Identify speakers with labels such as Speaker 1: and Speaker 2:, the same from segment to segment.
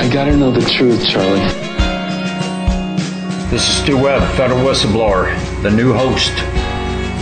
Speaker 1: I gotta know the truth, Charlie.
Speaker 2: This is Stu Webb, federal whistleblower, the new host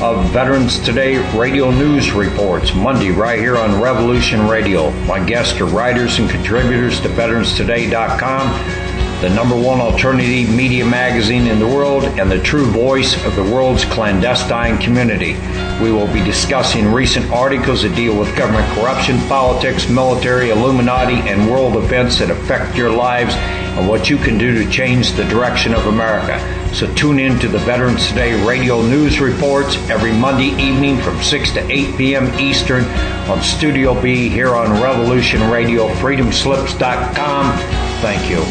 Speaker 2: of Veterans Today Radio News Reports, Monday right here on Revolution Radio. My guests are writers and contributors to VeteransToday.com, the number one alternative media magazine in the world and the true voice of the world's clandestine community. We will be discussing recent articles that deal with government corruption, politics, military, Illuminati, and world events that affect your lives and what you can do to change the direction of America. So tune in to the Veterans Today Radio News Reports every Monday evening from 6 to 8 p.m. Eastern on Studio B here on Revolution Radio, freedomslips.com. Thank you.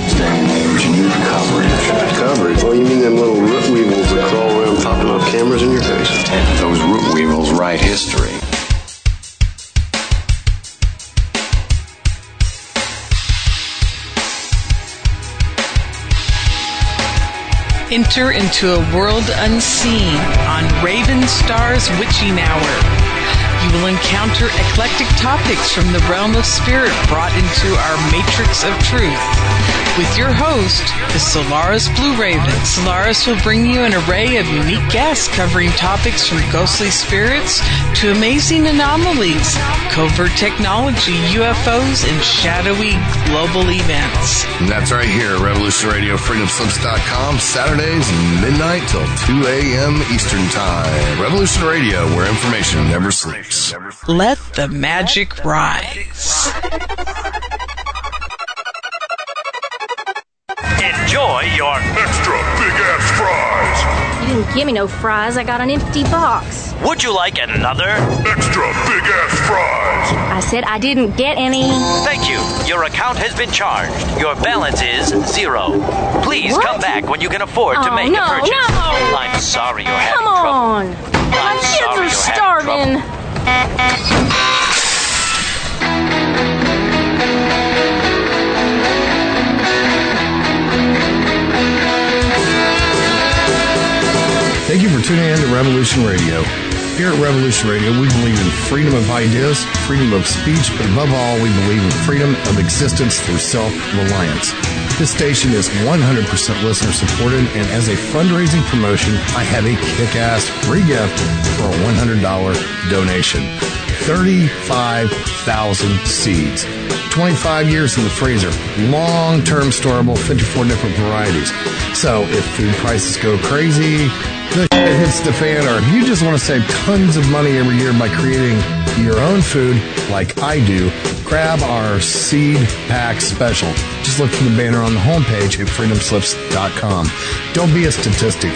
Speaker 3: Coverage? Oh, you mean them little root weevils that crawl around popping off cameras in your face?
Speaker 4: And those root weevils write history.
Speaker 5: Enter into a world unseen on Raven Star's Witching Hour. You will encounter eclectic topics from the realm of spirit brought into our matrix of truth. With your host, the Solaris Blue Raven. Solaris will bring you an array of unique guests covering topics from ghostly spirits to amazing anomalies, covert technology, UFOs, and shadowy global events.
Speaker 6: And that's right here at Revolution Radio, freedomslips.com, Saturdays, midnight till 2 a.m. Eastern Time. Revolution Radio, where information never sleeps.
Speaker 5: Let the magic rise.
Speaker 7: Enjoy your extra big-ass fries.
Speaker 8: You didn't give me no fries. I got an empty box.
Speaker 7: Would you like another? Extra big-ass fries.
Speaker 8: I said I didn't get any.
Speaker 7: Thank you. Your account has been charged. Your balance is 0. Please come back when you can afford to make a purchase.
Speaker 8: No.
Speaker 7: I'm sorry you're having
Speaker 8: trouble.
Speaker 7: trouble.
Speaker 8: Come on. My kids are starving.
Speaker 6: Thank you for tuning in to Revolution Radio. Here at Revolution Radio, we believe in freedom of ideas, freedom of speech, but above all, we believe in freedom of existence through self-reliance. This station is 100% listener-supported, and as a fundraising promotion, I have a kick-ass free gift for a $100 donation. 35,000 seeds. 25 years in the freezer. Long-term storable, 54 different varieties. So if food prices go crazy, the shit hits the fan, or if you just want to save tons of money every year by creating your own food like I do, grab our seed pack special. Just look for the banner on the homepage at freedomslips.com. Don't be a statistic.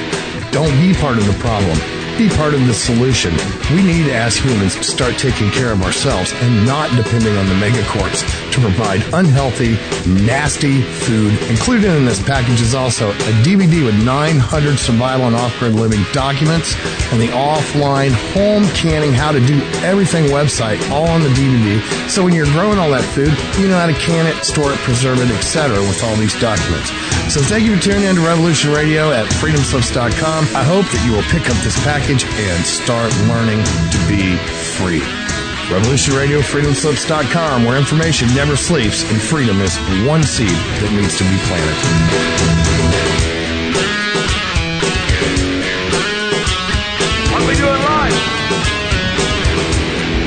Speaker 6: Don't be part of the problem. Be part of the solution. We need, as humans, to start taking care of ourselves and not depending on the megacorps to provide unhealthy, nasty food. Included in this package is also a DVD with 900 survival and off-grid living documents and the offline home canning how to do everything website all on the DVD. So when you're growing all that food, you know how to can it, store it, preserve it, etc. with all these documents. So thank you for tuning in to Revolution Radio at freedomslips.com. I hope that you will pick up this package and start learning to be free. Revolution Radio, freedomslips.com, where information never sleeps and freedom is one seed that needs to be planted.
Speaker 9: What we do in life,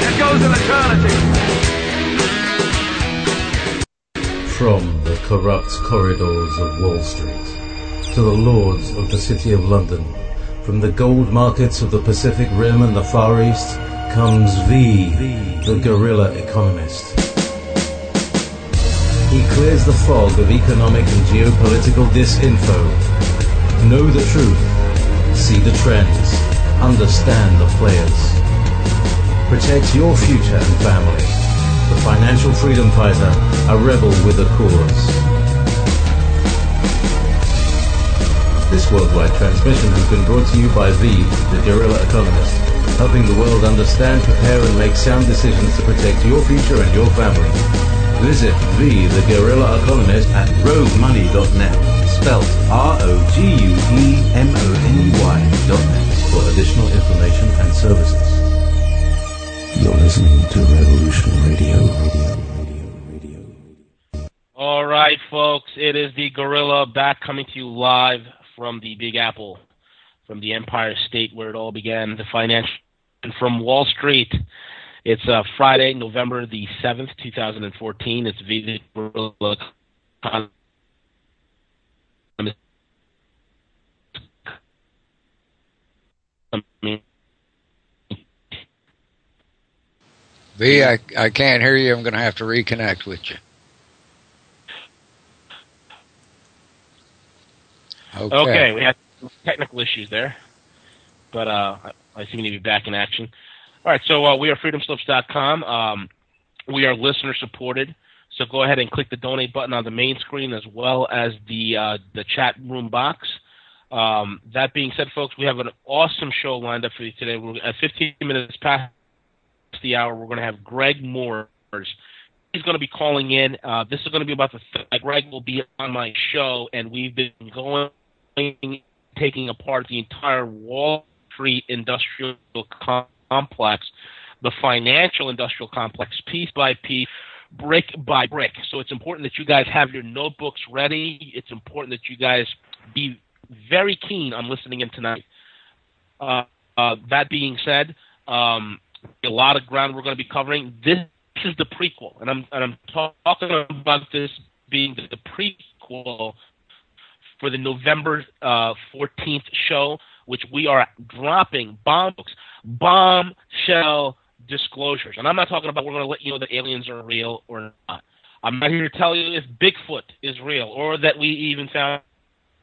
Speaker 9: it goes in eternity.
Speaker 10: From the corrupt corridors of Wall Street to the lords of the City of London, from the gold markets of the Pacific Rim and the Far East, comes the Guerrilla Economist. He clears the fog of economic and geopolitical disinfo. Know the truth, see the trends, understand the players. Protect your future and family. The financial freedom fighter, a rebel with a cause. This worldwide transmission has been brought to you by the Guerrilla Economist, helping the world understand, prepare, and make sound decisions to protect your future and your family. Visit the Guerrilla Economist at roguemoney.net, spelt ROGUEMONEY.net, for additional information and services. You're listening to Revolution Radio.
Speaker 1: All right, folks, it is the Guerrilla back coming to you live from the Big Apple, from the Empire State where it all began, the financial, and from Wall Street. It's Friday, November the 7th, 2014. It's the Guerrilla
Speaker 11: V, I can't hear you. I'm going to have to reconnect with you.
Speaker 1: Okay, we had technical issues there, but I seem to be back in action. All right, so we are freedomslips.com. We are listener supported, so go ahead and click the donate button on the main screen as well as the chat room box. That being said, folks, we have an awesome show lined up for you today. We're at 15 minutes past the hour. We're going to have Greg Morse. He's going to be calling in. This is going to be about Greg will be on my show, and we've been taking apart the entire Wall Street industrial complex, the financial industrial complex, piece by piece, brick by brick. So it's important that you guys have your notebooks ready. It's important that you guys be very keen on listening in tonight. That being said, a lot of ground we're going to be covering. This is the prequel, and I'm talking about this being the prequel for the November 14th show, which we are dropping bombshell disclosures. And I'm not talking about we're going to let you know that aliens are real or not. I'm not here to tell you if Bigfoot is real or that we even found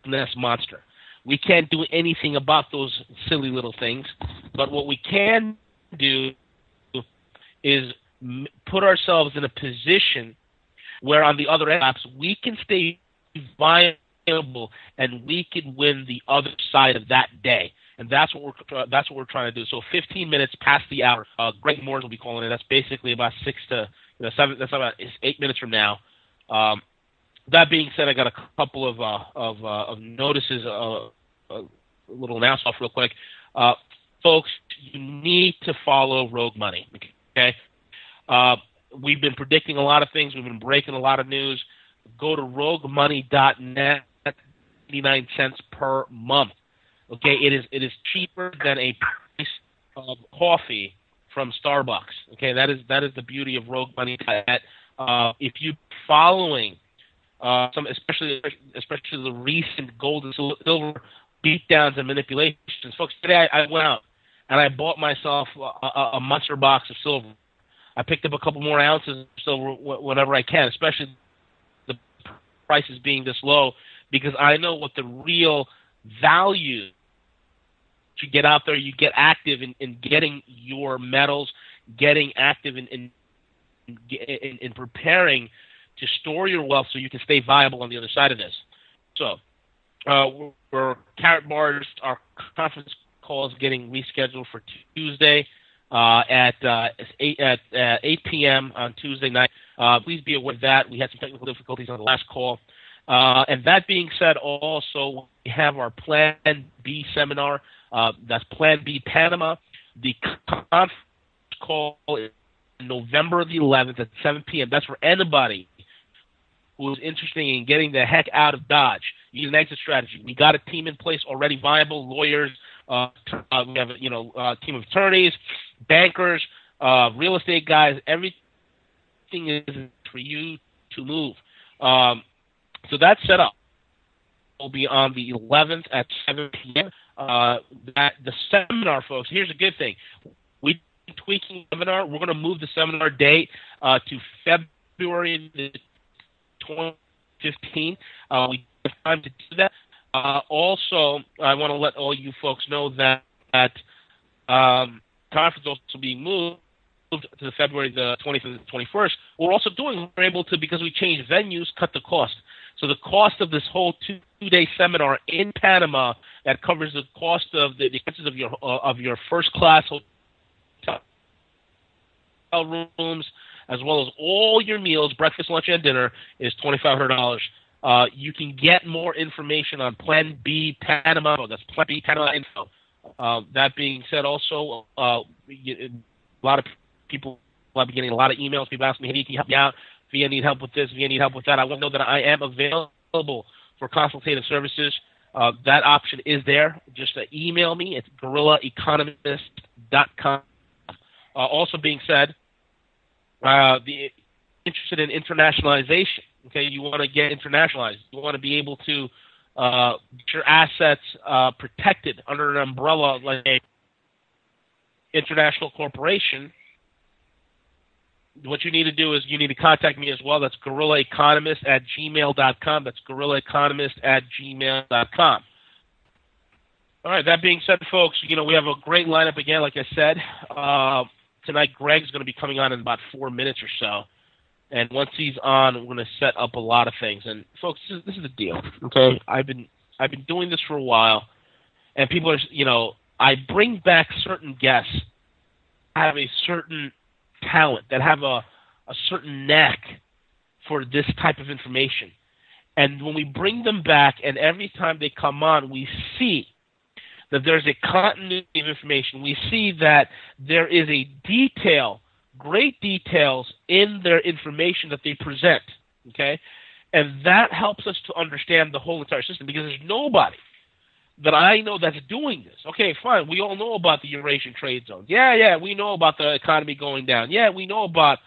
Speaker 1: this monster. We can't do anything about those silly little things, but what we can do is put ourselves in a position where on the other end, we can stay viable and we can win the other side of that day. And that's what we're trying to do. So 15 minutes past the hour, Greg Morse will be calling in. That's basically about 7. That's about 8 minutes from now. That being said, I got a couple of notices, a little announcement real quick. Folks, you need to follow Rogue Money. Okay, we've been predicting a lot of things. We've been breaking a lot of news. Go to roguemoney.net. 99 cents per month. Okay, it is cheaper than a price of coffee from Starbucks. Okay, that is the beauty of Rogue Money. If you're following some, especially the recent gold and silver beatdowns and manipulations, folks, today I went out and I bought myself a monster box of silver. I picked up a couple more ounces of silver whenever I can, especially the prices being this low, because I know what the real value to get out there. You get active in getting your metals, getting active in preparing to store your wealth so you can stay viable on the other side of this. So we're Carrot Bars, our conference call is getting rescheduled for Tuesday at 8 p.m. on Tuesday night. Please be aware of that. We had some technical difficulties on the last call. And that being said, also, we have our Plan B seminar. That's Plan B Panama. The conference call is November the 11th at 7 p.m. That's for anybody who is interested in getting the heck out of Dodge. Use an exit strategy. We got a team in place already, viable lawyers. We have a team of attorneys, bankers, real estate guys. Everything is for you to move. So that's set up. Will be on the 11th at 7 p.m. The seminar, folks, here's a good thing. We're tweaking the seminar. We're going to move the seminar date to February the 2015. We have time to do that. Also, I want to let all you folks know that conference also being moved to the February the 20th and the 21st. We're able to, because we changed venues, cut the cost. So the cost of this whole two-day seminar in Panama that covers the cost of the expenses of your first-class hotel rooms, as well as all your meals, breakfast, lunch, and dinner, is $2,500. You can get more information on Plan B Panama. That's Plan B Panama info. That being said, also, a lot of people, I've been getting a lot of emails. People asking me, hey, can you help me out? if you need help with this, if you need help with that, I want to know that I am available for consultative services. That option is there. Just email me. It's guerrillaeconomist.com. Also being said, interested in internationalization. Okay, you want to get internationalized. You want to be able to get your assets protected under an umbrella like a international corporation. What you need to do is you need to contact me as well. That's guerrillaeconomist@gmail.com. That's guerrillaeconomist@gmail.com. All right, that being said, folks, we have a great lineup again, like I said. Tonight, Greg's going to be coming on in about 4 minutes or so. And once he's on, we're going to set up a lot of things. And, folks, this is the deal, okay? I've been doing this for a while, and people are, I bring back certain guests that have a certain talent, that have a certain knack for this type of information. And when we bring them back, and every time they come on, we see that there's a continuity of information. We see that there is a detail, great details in their information that they present, okay? And that helps us to understand the whole entire system, because there's nobody that I know that's doing this. Okay, fine, we all know about the Eurasian trade zones. Yeah, we know about the economy going down. Yeah, we know about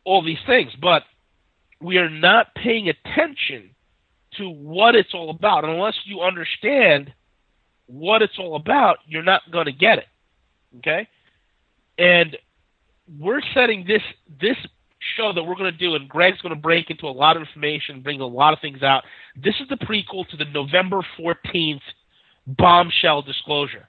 Speaker 1: all these things, but we are not paying attention to what it's all about. And unless you understand what it's all about, you're not going to get it, okay? And we're setting this show that we're going to do, and Greg's going to break into a lot of information, bring a lot of things out. This is the prequel to the November 14th bombshell disclosure.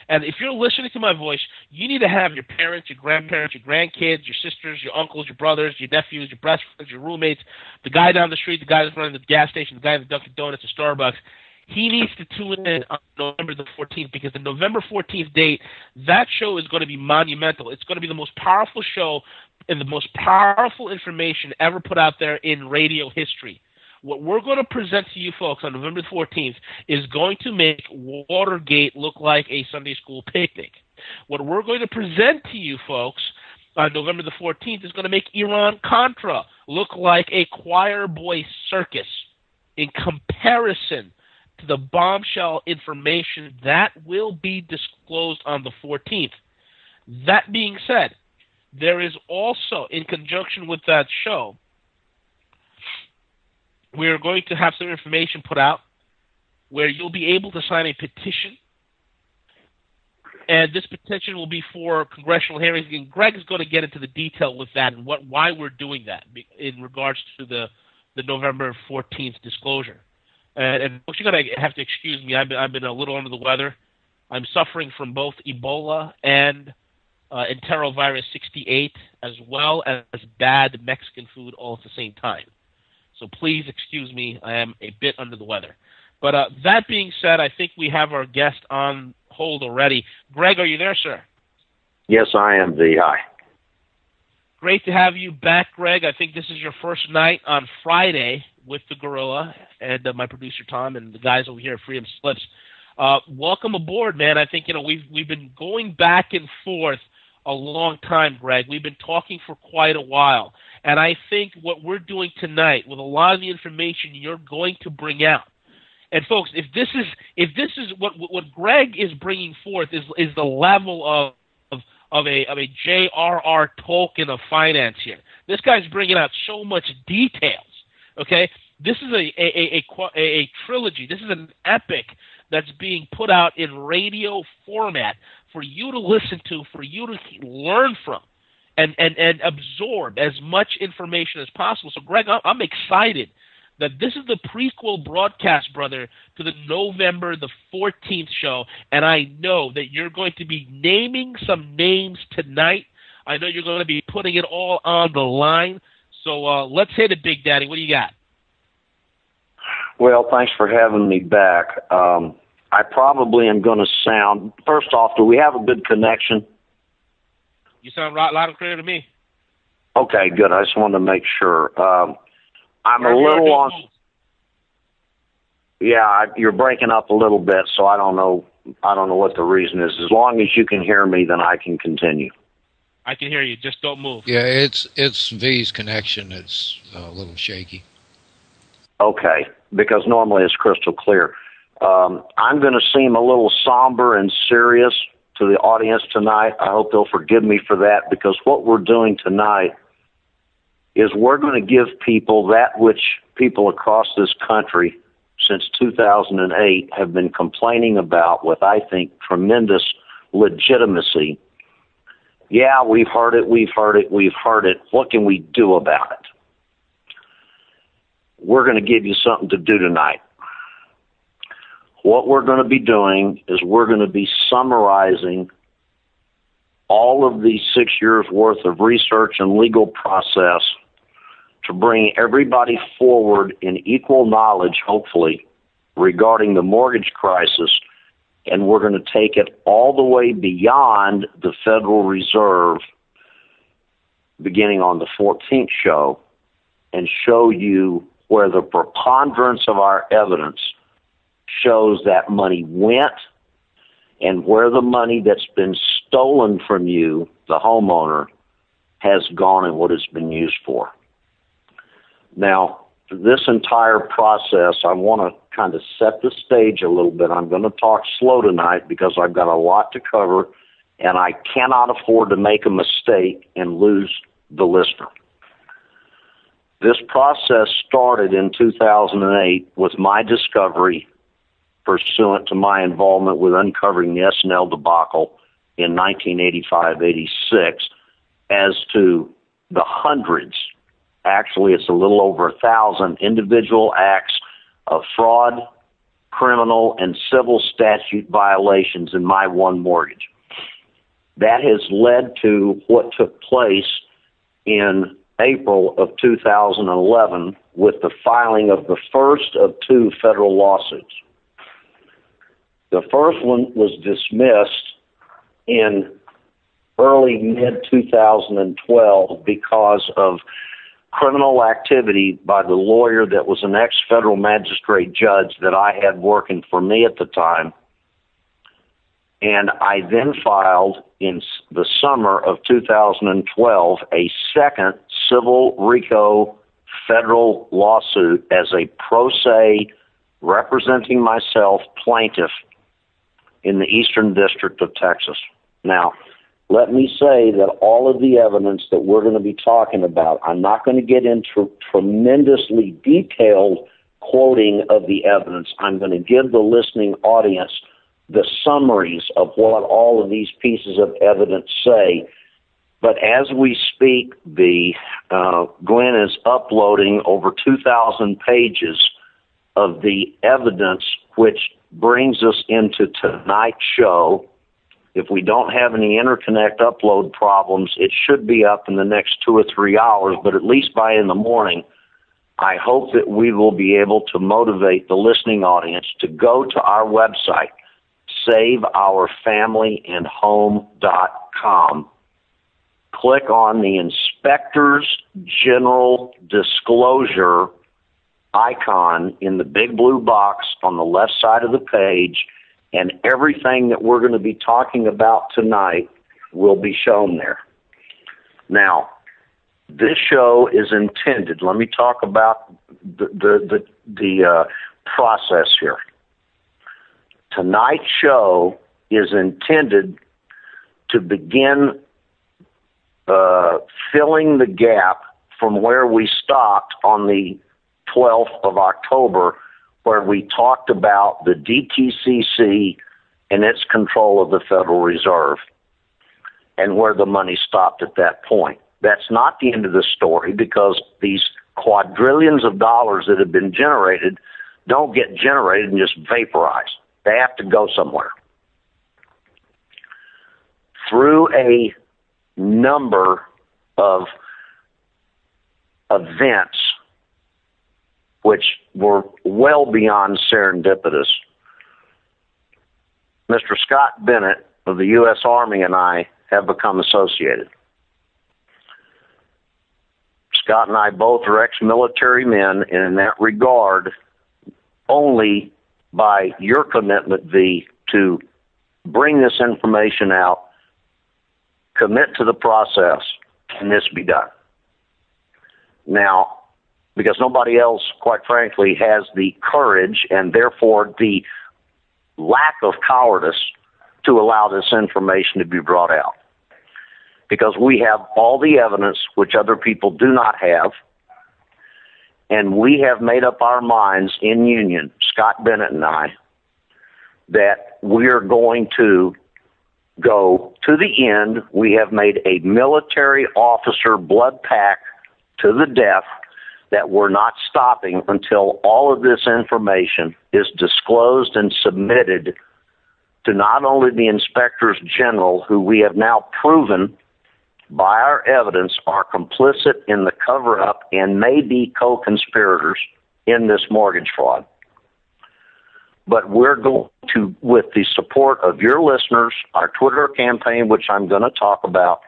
Speaker 1: And if you're listening to my voice, you need to have your parents, your grandparents, your grandkids, your sisters, your uncles, your brothers, your nephews, your best friends, your roommates, the guy down the street, the guy that's running the gas station, the guy at the Dunkin' Donuts, the Starbucks. He needs to tune in on November the 14th, because the November 14th date, that show is going to be monumental. It's going to be the most powerful show and the most powerful information ever put out there in radio history. What we're going to present to you folks on November the 14th is going to make Watergate look like a Sunday school picnic. What we're going to present to you folks on November the 14th is going to make Iran-Contra look like a choir boy circus in comparison to the bombshell information that will be disclosed on the 14th. That being said, there is also, in conjunction with that show, we are going to have some information put out where you'll be able to sign a petition. And this petition will be for congressional hearings. And Greg is going to get into the detail with that and why we're doing that in regards to the November 14th disclosure. And folks, you're going to have to excuse me. I've been a little under the weather. I'm suffering from both Ebola and enterovirus 68, as well as bad Mexican food all at the same time. So please excuse me. I am a bit under the weather. But that being said, I think we have our guest on hold already. Greg, are you there, sir?
Speaker 12: Yes, I am, V. Hi.
Speaker 1: Great to have you back, Greg. I think this is your first night on Friday with the Guerrilla and my producer Tom and the guys over here at Freedom Slips. Welcome aboard, man. I think we've been going back and forth a long time, Greg. We've been talking for quite a while, and I think what we're doing tonight with a lot of the information you're going to bring out. And folks, if this is what Greg is bringing forth is the level of a J.R.R. Tolkien of finance here. This guy's bringing out so much details. Okay, this is a trilogy. This is an epic that's being put out in radio format for you to listen to, for you to learn from, and absorb as much information as possible. So, Greg, I'm excited that this is the prequel broadcast, brother, to the November the 14th show, and I know that you're going to be naming some names tonight. I know you're going to be putting it all on the line. So let's hit it, Big Daddy. What do you got?
Speaker 12: Well, thanks for having me back. I probably am going to sound, first off, do we have a good connection?
Speaker 1: You sound loud and clear to me.
Speaker 12: Okay, good. I just wanted to make sure. I'm a little on. Yeah, you're breaking up a little bit, so I don't know what the reason is. As long as you can hear me, then I can continue.
Speaker 1: I can hear you. Just don't move.
Speaker 11: Yeah, it's V's connection. It's a little shaky.
Speaker 12: Okay, because normally it's crystal clear. I'm going to seem a little somber and serious to the audience tonight. I hope they'll forgive me for that, because what we're doing tonight is we're going to give people that which people across this country since 2008 have been complaining about with, I think, tremendous legitimacy. Yeah, we've heard it. What can we do about it? We're going to give you something to do tonight. What we're going to be doing is we're going to be summarizing all of the 6 years' worth of research and legal process to bring everybody forward in equal knowledge, hopefully, regarding the mortgage crisis, and we're going to take it all the way beyond the Federal Reserve, beginning on the 14th show, and show you where the preponderance of our evidence shows that money went, and where the money that's been stolen from you, the homeowner, has gone and what it's been used for. Now, this entire process, I want to kind of set the stage a little bit. I'm going to talk slow tonight because I've got a lot to cover, and I cannot afford to make a mistake and lose the listener. This process started in 2008 with my discovery, pursuant to my involvement with uncovering the SNL debacle in 1985-86, as to the hundreds, actually it's a little over 1,000 individual acts of fraud, criminal, and civil statute violations in my one mortgage. That has led to what took place in April of 2011 with the filing of the first of 2 federal lawsuits. The first one was dismissed in early mid-2012 because of criminal activity by the lawyer that was an ex-federal magistrate judge that I had working for me at the time. And I then filed in the summer of 2012 a second civil RICO federal lawsuit as a pro se representing myself plaintiff in the Eastern District of Texas. Now, let me say that all of the evidence that we're going to be talking about, I'm not going to get into tremendously detailed quoting of the evidence. I'm going to give the listening audience the summaries of what all of these pieces of evidence say. But as we speak, Glenn is uploading over 2,000 pages of the evidence, which brings us into tonight's show. If we don't have any interconnect upload problems, it should be up in the next 2 or 3 hours, but at least by in the morning, I hope that we will be able to motivate the listening audience to go to our website, saveourfamilyandhome.com. Click on the Inspector's General Disclosure icon in the big blue box on the left side of the page, and everything that we're going to be talking about tonight will be shown there. Now, this show is intended, let me talk about the process here. Tonight's show is intended to begin filling the gap from where we stopped on the 12th of October, where we talked about the DTCC and its control of the Federal Reserve and where the money stopped at that point. That's not the end of the story, because these quadrillions of dollars that have been generated don't get generated and just vaporize. They have to go somewhere. Through a number of events which were well beyond serendipitous, Mr. Scott Bennett of the U.S. Army and I have become associated. Scott and I both are ex-military men, and in that regard, only by your commitment, V, to bring this information out, commit to the process, can this be done? Now, because nobody else, quite frankly, has the courage and therefore the lack of cowardice to allow this information to be brought out. Because we have all the evidence which other people do not have, and we have made up our minds in union, Scott Bennett and I, that we are going to go to the end. We have made a military officer blood pact to the death that we're not stopping until all of this information is disclosed and submitted to not only the inspectors general, who we have now proven by our evidence are complicit in the cover-up and may be co-conspirators in this mortgage fraud, but we're going to, with the support of your listeners, our Twitter campaign, which I'm going to talk about,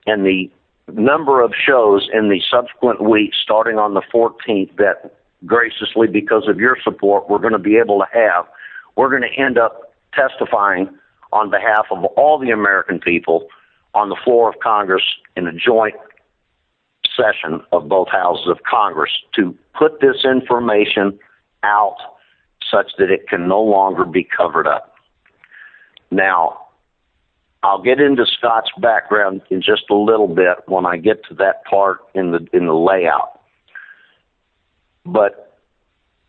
Speaker 12: and the number of shows in the subsequent weeks starting on the 14th that graciously, because of your support, we're going to be able to have, we're going to end up testifying on behalf of all the American people on the floor of Congress in a joint session of both houses of Congress to put this information out such that it can no longer be covered up. Now, I'll get into Scott's background in just a little bit when I get to that part in the layout. But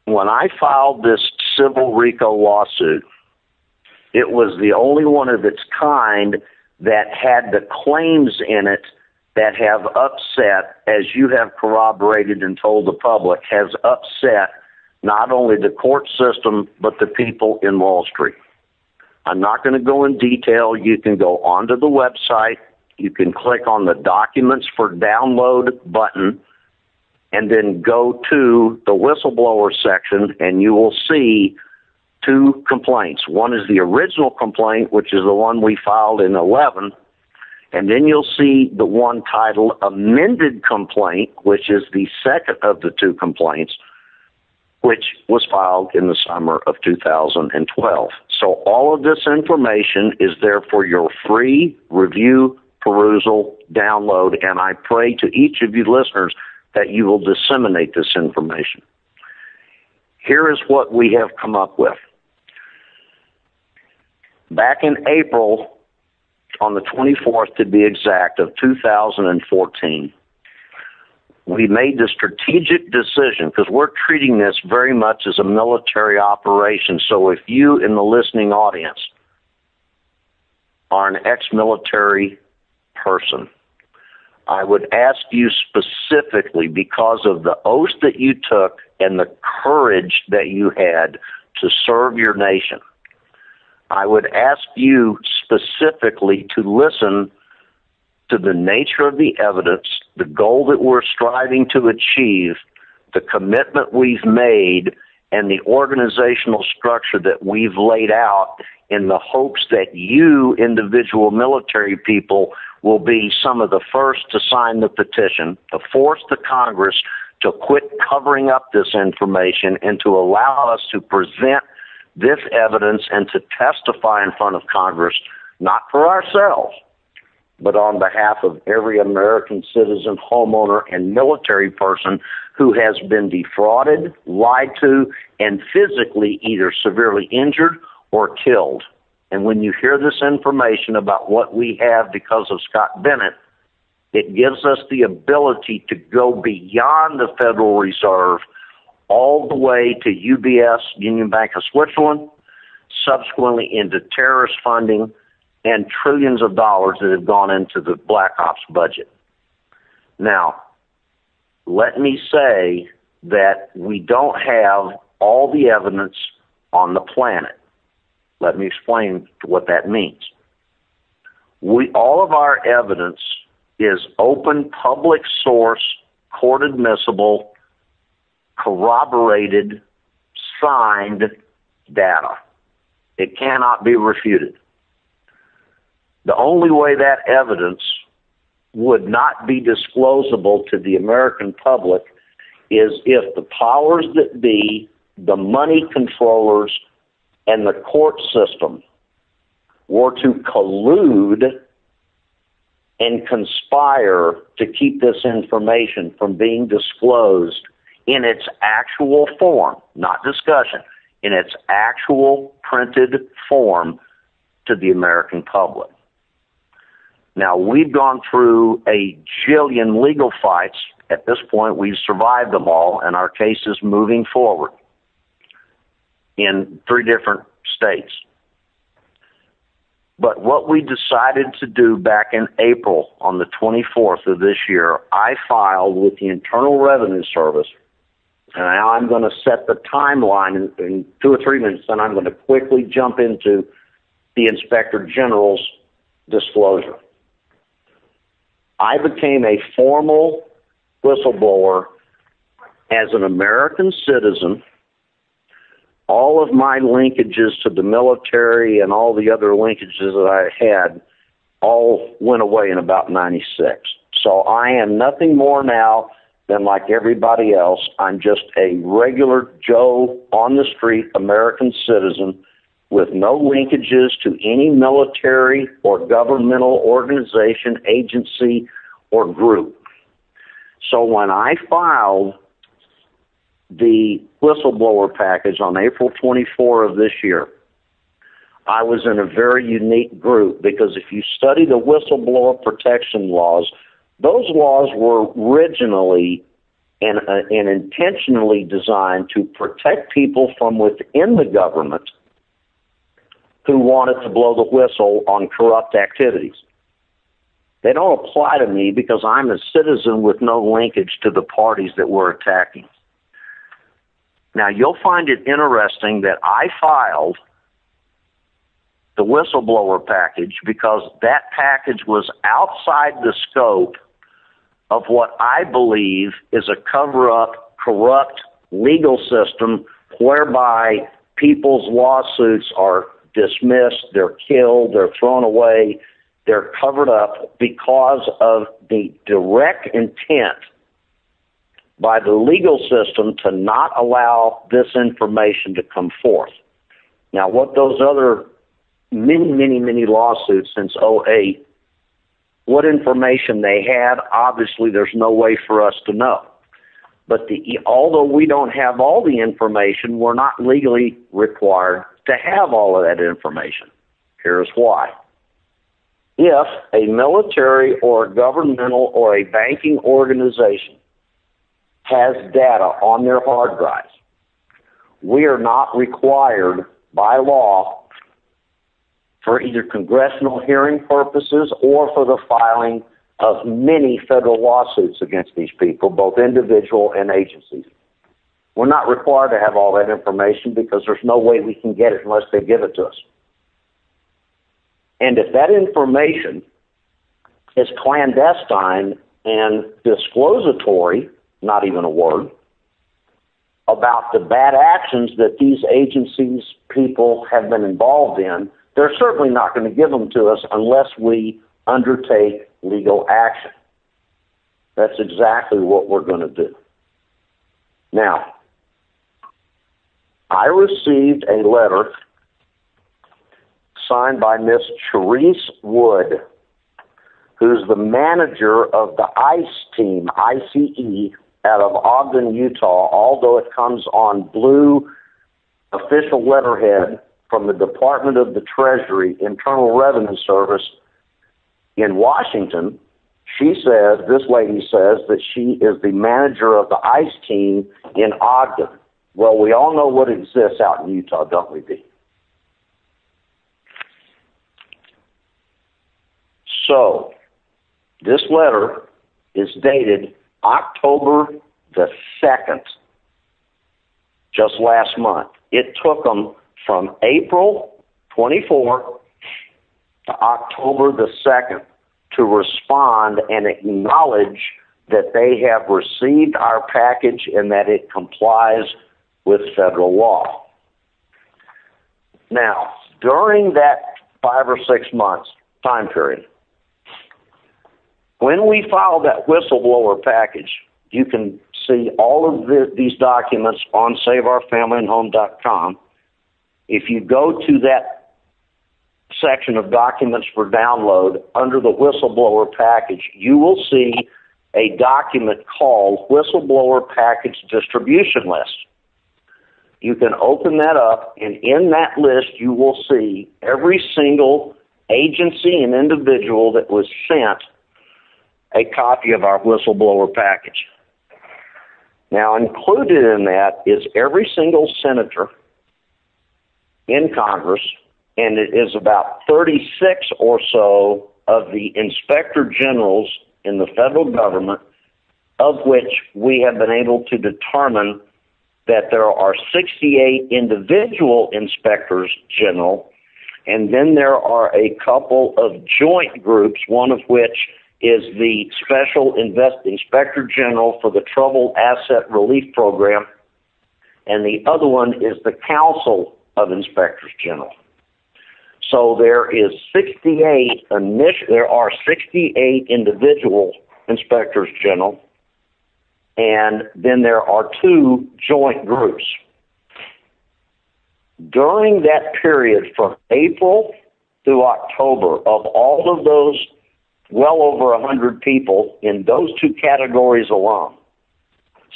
Speaker 12: when I filed this civil RICO lawsuit, it was the only one of its kind that had the claims in it that have upset, as you have corroborated and told the public, has upset not only the court system, but the people in Wall Street. I'm not going to go in detail. You can go onto the website. You can click on the Documents for Download button and then go to the whistleblower section, and you will see two complaints. One is the original complaint, which is the one we filed in 11, and then you'll see the one titled Amended Complaint, which is the second of the two complaints, which was filed in the summer of 2012. So all of this information is there for your free review, perusal, download, and I pray to each of you listeners that you will disseminate this information. Here is what we have come up with. Back in April, on the 24th to be exact, of 2014, we made the strategic decision, because we're treating this very much as a military operation. So if you in the listening audience are an ex-military person, I would ask you specifically, because of the oath that you took and the courage that you had to serve your nation, I would ask you specifically to listen to the nature of the evidence, the goal that we're striving to achieve, the commitment we've made, and the organizational structure that we've laid out in the hopes that you, individual military people, will be some of the first to sign the petition, to force the Congress to quit covering up this information and to allow us to present this evidence and to testify in front of Congress, not for ourselves, but on behalf of every American citizen, homeowner, and military person who has been defrauded, lied to, and physically either severely injured or killed. And when you hear this information about what we have because of Scott Bennett, it gives us the ability to go beyond the Federal Reserve all the way to UBS, Union Bank of Switzerland, subsequently into terrorist funding, and trillions of dollars that have gone into the Black Ops budget. Now, let me say that we don't have all the evidence on the planet. Let me explain what that means. All of our evidence is open, public source, court admissible, corroborated, signed data. It cannot be refuted. The only way that evidence would not be disclosable to the American public is if the powers that be, the money controllers, and the court system were to collude and conspire to keep this information from being disclosed in its actual form, not discussion, in its actual printed form to the American public. Now, we've gone through a jillion legal fights. At this point, we've survived them all, and our case is moving forward in 3 different states. But what we decided to do back in April, on the 24th of this year, I filed with the Internal Revenue Service, and now I'm going to set the timeline in 2 or 3 minutes, then I'm going to quickly jump into the Inspector General's disclosure. I became a formal whistleblower as an American citizen. All of my linkages to the military and all the other linkages that I had all went away in about 96. So I am nothing more now than like everybody else. I'm just a regular Joe on the street American citizen with no linkages to any military or governmental organization, agency, or group. So when I filed the whistleblower package on April 24 of this year, I was in a very unique group, because if you study the whistleblower protection laws, those laws were originally and intentionally designed to protect people from within the government who wanted to blow the whistle on corrupt activities. They don't apply to me because I'm a citizen with no linkage to the parties that we're attacking. Now, you'll find it interesting that I filed the whistleblower package because that package was outside the scope of what I believe is a cover-up, corrupt legal system whereby people's lawsuits are dismissed, they're killed, they're thrown away, they're covered up because of the direct intent by the legal system to not allow this information to come forth. Now, what those other many lawsuits since 2008, what information they had, obviously there's no way for us to know. But although we don't have all the information, we're not legally required to have all of that information. Here's why. If a military or a governmental or a banking organization has data on their hard drives, we are not required by law for either congressional hearing purposes or for the filing of many federal lawsuits against these people, both individual and agencies. We're not required to have all that information because there's no way we can get it unless they give it to us. And if that information is clandestine and disclosatory, not even a word, about the bad actions that these agencies, people have been involved in, they're certainly not going to give them to us unless we undertake legal action. That's exactly what we're going to do. Now, I received a letter signed by Miss Charisse Wood, who's the manager of the ICE team, ICE, out of Ogden, Utah, although it comes on blue official letterhead from the Department of the Treasury, Internal Revenue Service in Washington. This lady says that she is the manager of the ICE team in Ogden. Well, we all know what exists out in Utah, don't we, Dee? So, this letter is dated October the 2nd, just last month. It took them from April 24 to October the 2nd to respond and acknowledge that they have received our package and that it complies with federal law. Now, during that 5 or 6 months time period, when we filed that whistleblower package, you can see all of these documents on SaveOurFamilyAndHome.com. If you go to that section of documents for download, under the whistleblower package, you will see a document called Whistleblower Package Distribution List. You can open that up, and in that list you will see every single agency and individual that was sent a copy of our whistleblower package. Now, included in that is every single senator in Congress, and it is about 36 or so of the inspector generals in the federal government, of which we have been able to determine that there are 68 individual inspectors general, and then there are a couple of joint groups, one of which is the Special Inspector General for the Troubled Asset Relief Program, and the other one is the Council of Inspectors General. So there are 68 individual inspectors general, and then there are 2 joint groups. During that period from April through October, of all of those well over 100 people in those 2 categories alone,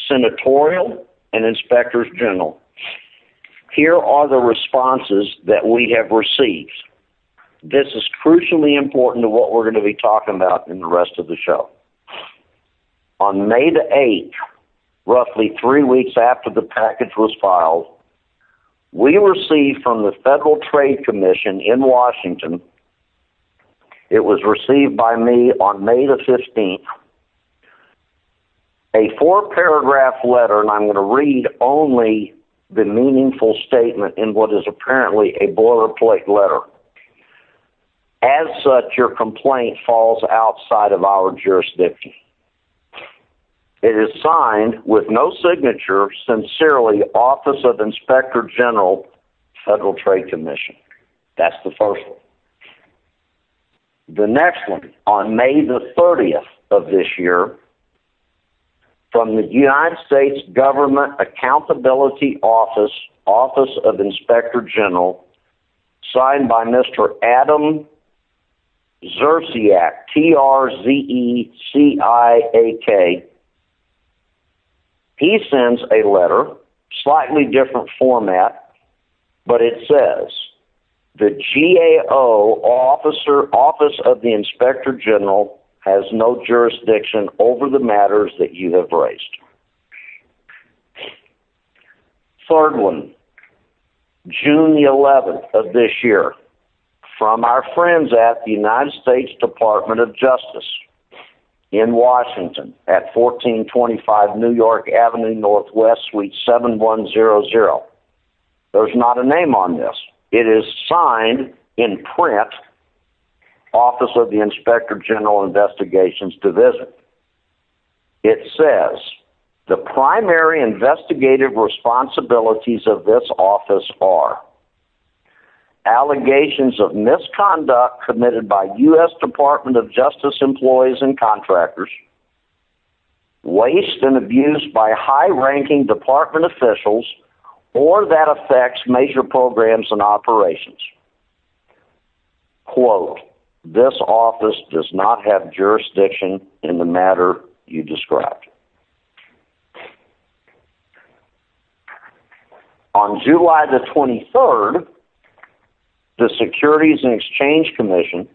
Speaker 12: senatorial and inspectors general, here are the responses that we have received. This is crucially important to what we're going to be talking about in the rest of the show. On May the 8th, roughly 3 weeks after the package was filed, we received from the Federal Trade Commission in Washington, it was received by me on May the 15th, a 4-paragraph letter, and I'm going to read only the meaningful statement in what is apparently a boilerplate letter. As such, your complaint falls outside of our jurisdiction. It is signed with no signature, sincerely, Office of Inspector General, Federal Trade Commission. That's the first one. The next one, on May the 30th of this year, from the United States Government Accountability Office, Office of Inspector General, signed by Mr. Adam Zerciak, Trzeziak. He sends a letter, slightly different format, but it says, the GAO, Office of the Inspector General, has no jurisdiction over the matters that you have raised. Third one, June the 11th of this year, from our friends at the United States Department of Justice in Washington at 1425 New York Avenue Northwest, Suite 7100. There's not a name on this. It is signed in print, Office of the Inspector General Investigations Division. It says, the primary investigative responsibilities of this office are allegations of misconduct committed by U.S. Department of Justice employees and contractors, waste and abuse by high-ranking department officials, or that affects major programs and operations. Quote, this office does not have jurisdiction in the matter you described. On July the 23rd, the Securities and Exchange Commission,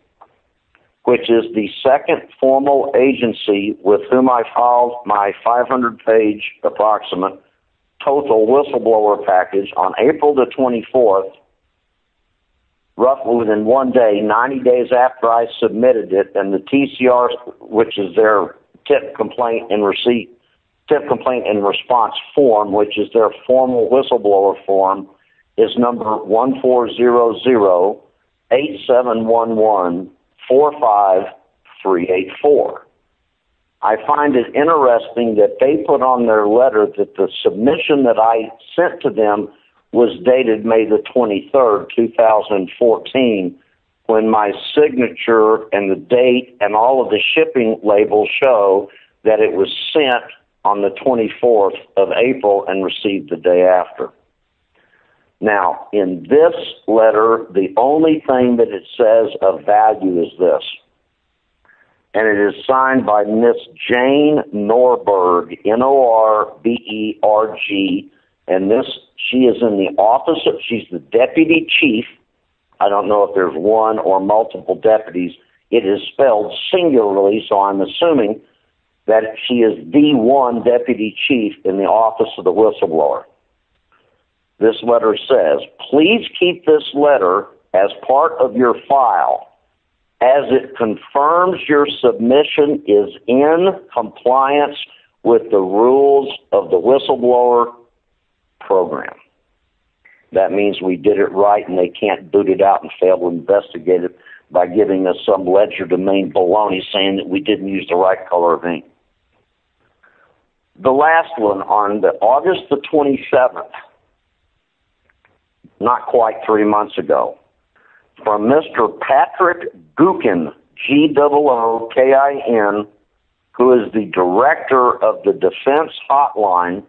Speaker 12: which is the second formal agency with whom I filed my 500-page approximate total whistleblower package on April the 24th, roughly within 1 day, 90 days after I submitted it, and the TCR, which is their tip complaint and response form, which is their formal whistleblower form, is number 1400-8711-45384. I find it interesting that they put on their letter that the submission that I sent to them was dated May the 23rd, 2014, when my signature and the date and all of the shipping labels show that it was sent on the 24th of April and received the day after. Now, in this letter, the only thing that it says of value is this, and it is signed by Miss Jane Norberg, Norberg, and she is in the office of, she's the deputy chief. I don't know if there's one or multiple deputies. It is spelled singularly, so I'm assuming that she is the one deputy chief in the office of the whistleblower. This letter says, please keep this letter as part of your file as it confirms your submission is in compliance with the rules of the whistleblower program. That means we did it right and they can't boot it out and fail to investigate it by giving us some ledger domain baloney saying that we didn't use the right color of ink. The last one on August the 27th, not quite 3 months ago, from Mr. Patrick Gookin, Gookin, who is the director of the Defense Hotline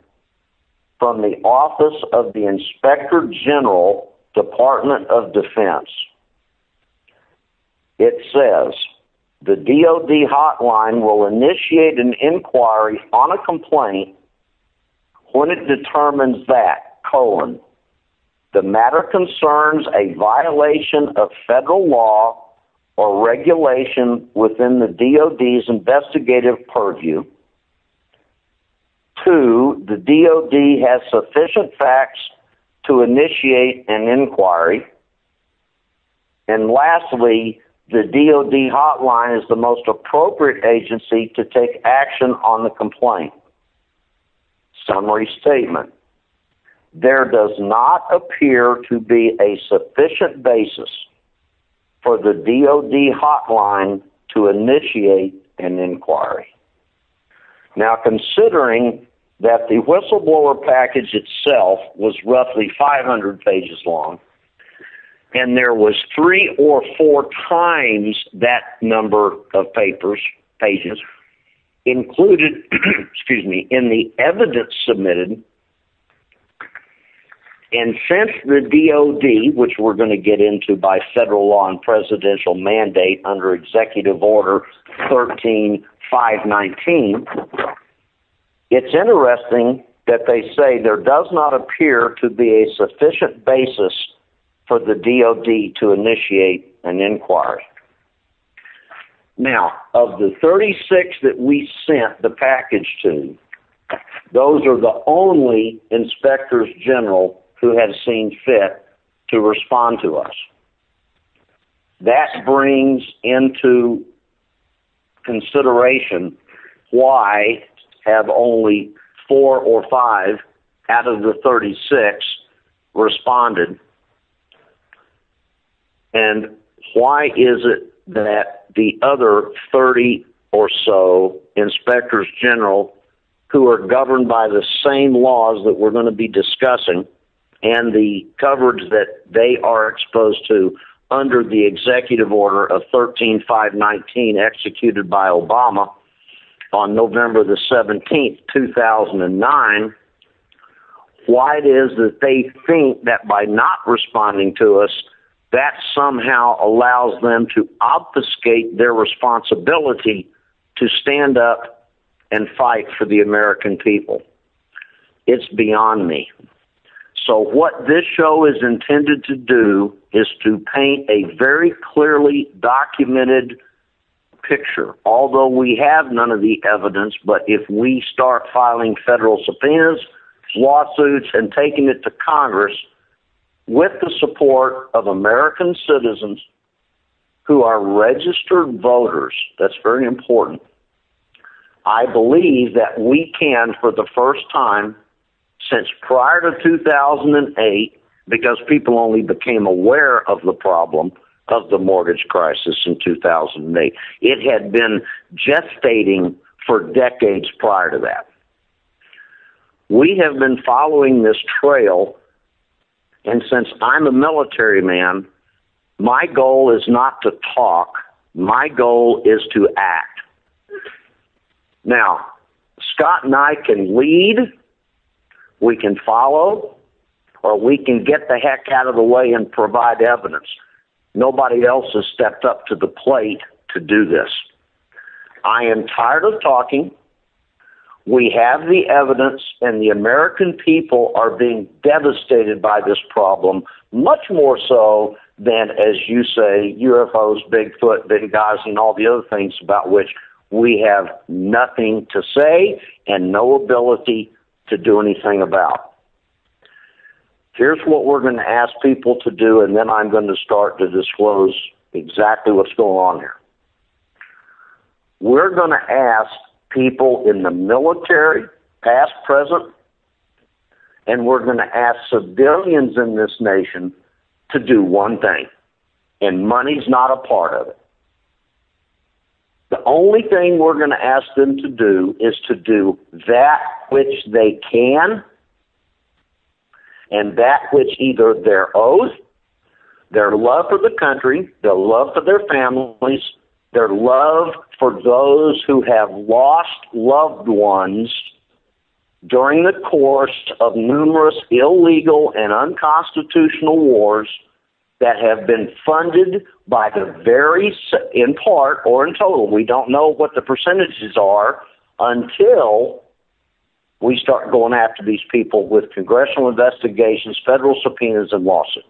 Speaker 12: from the Office of the Inspector General, Department of Defense. It says, the DOD hotline will initiate an inquiry on a complaint when it determines that, the matter concerns a violation of federal law or regulation within the DOD's investigative purview. 2, the DOD has sufficient facts to initiate an inquiry. And lastly, the DOD hotline is the most appropriate agency to take action on the complaint. Summary statement. There does not appear to be a sufficient basis for the DOD hotline to initiate an inquiry. Now, considering that the whistleblower package itself was roughly 500 pages long, and there was 3 or 4 times that number of pages included, in the evidence submitted. And since the DOD, which we're going to get into by federal law and presidential mandate under Executive Order 13519, it's interesting that they say there does not appear to be a sufficient basis for the DOD to initiate an inquiry. Now, of the 36 that we sent the package to, those are the only inspectors general who have seen fit to respond to us. That brings into consideration why have only 4 or 5 out of the 36 responded, and why is it that the other 30 or so inspectors general who are governed by the same laws that we're going to be discussing and the coverage that they are exposed to under the executive order of 13519 executed by Obama on November the 17th, 2009, why it is that they think that by not responding to us, that somehow allows them to obfuscate their responsibility to stand up and fight for the American people. It's beyond me. So what this show is intended to do is to paint a very clearly documented picture. Although we have none of the evidence, but if we start filing federal subpoenas, lawsuits, and taking it to Congress with the support of American citizens who are registered voters, that's very important, I believe that we can, for the first time since prior to 2008, because people only became aware of the problem of the mortgage crisis in 2008. It had been gestating for decades prior to that. We have been following this trail, and since I'm a military man, my goal is not to talk. My goal is to act. Now, Scott and I can lead, we can follow, or we can get the heck out of the way and provide evidence. Nobody else has stepped up to the plate to do this. I am tired of talking. We have the evidence, and the American people are being devastated by this problem, much more so than, as you say, UFOs, Bigfoot, Benghazi, and all the other things about which we have nothing to say and no ability to do anything about. Here's what we're going to ask people to do, and then I'm going to start to disclose exactly what's going on here. We're going to ask people in the military, past, present, and we're going to ask civilians in this nation to do one thing, and money's not a part of it. The only thing we're going to ask them to do is to do that which they can, and that which either their oath, their love for the country, their love for their families, their love for those who have lost loved ones during the course of numerous illegal and unconstitutional wars that have been funded by the very, in part or in total, we don't know what the percentages are until we start going after these people with congressional investigations, federal subpoenas, and lawsuits.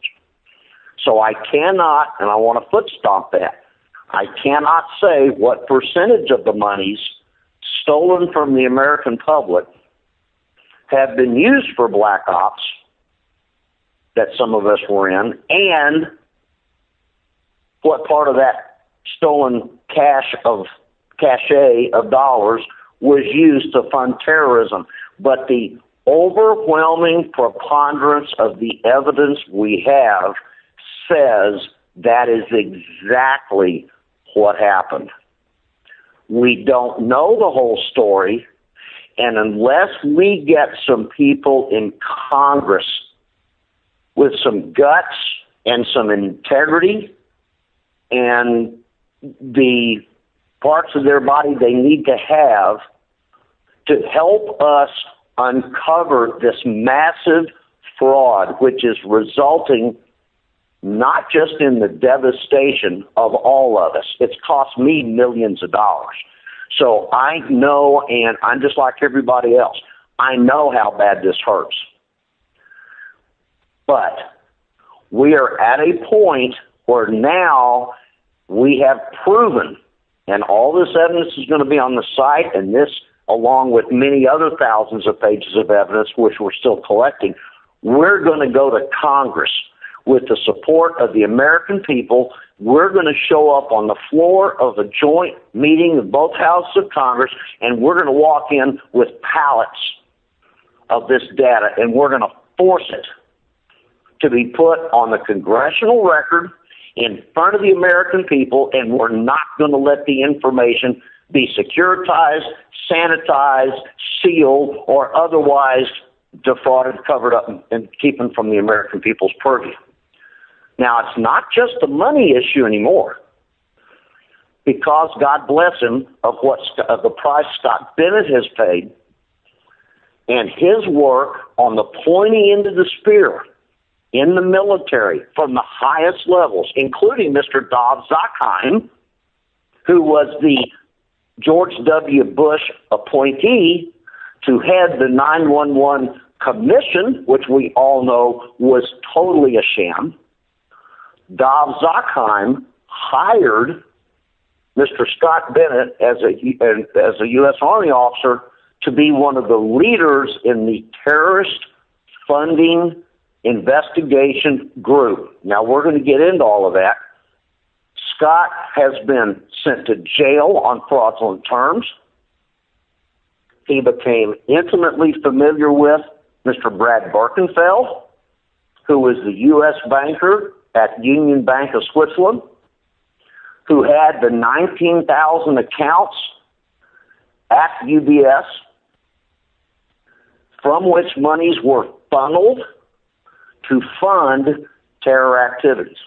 Speaker 12: So I cannot, and I want to foot stomp that, I cannot say what percentage of the monies stolen from the American public have been used for black ops that some of us were in, and what part of that stolen cachet of dollars was used to fund terrorism. But the overwhelming preponderance of the evidence we have says that is exactly what happened. We don't know the whole story, and unless we get some people in Congress with some guts and some integrity and the parts of their body they need to have to help us uncover this massive fraud, which is resulting not just in the devastation of all of us. It's cost me millions of dollars. So I know, and I'm just like everybody else, I know how bad this hurts. But we are at a point where now we have proven, and all this evidence is going to be on the site, and this, along with many other thousands of pages of evidence, which we're still collecting, we're going to go to Congress with the support of the American people. We're going to show up on the floor of a joint meeting of both houses of Congress, and we're going to walk in with pallets of this data, and we're going to force it to be put on the congressional record in front of the American people, and we're not going to let the information be securitized, sanitized, sealed, or otherwise defrauded, covered up, and keeping from the American people's purview. Now, it's not just a money issue anymore, because God bless him of the price Scott Bennett has paid and his work on the pointy end of the spear in the military from the highest levels, including Mr. Dov Zakheim, who was the George W. Bush appointee to head the 911 commission, which we all know was totally a sham. Dov Zakheim hired Mr. Scott Bennett as a U.S. Army officer to be one of the leaders in the terrorist funding investigation group. Now, we're going to get into all of that. Scott has been sent to jail on fraudulent terms. He became intimately familiar with Mr. Brad Birkenfeld, who was the U.S. banker at Union Bank of Switzerland, who had the 19,000 accounts at UBS from which monies were funneled to fund terror activities.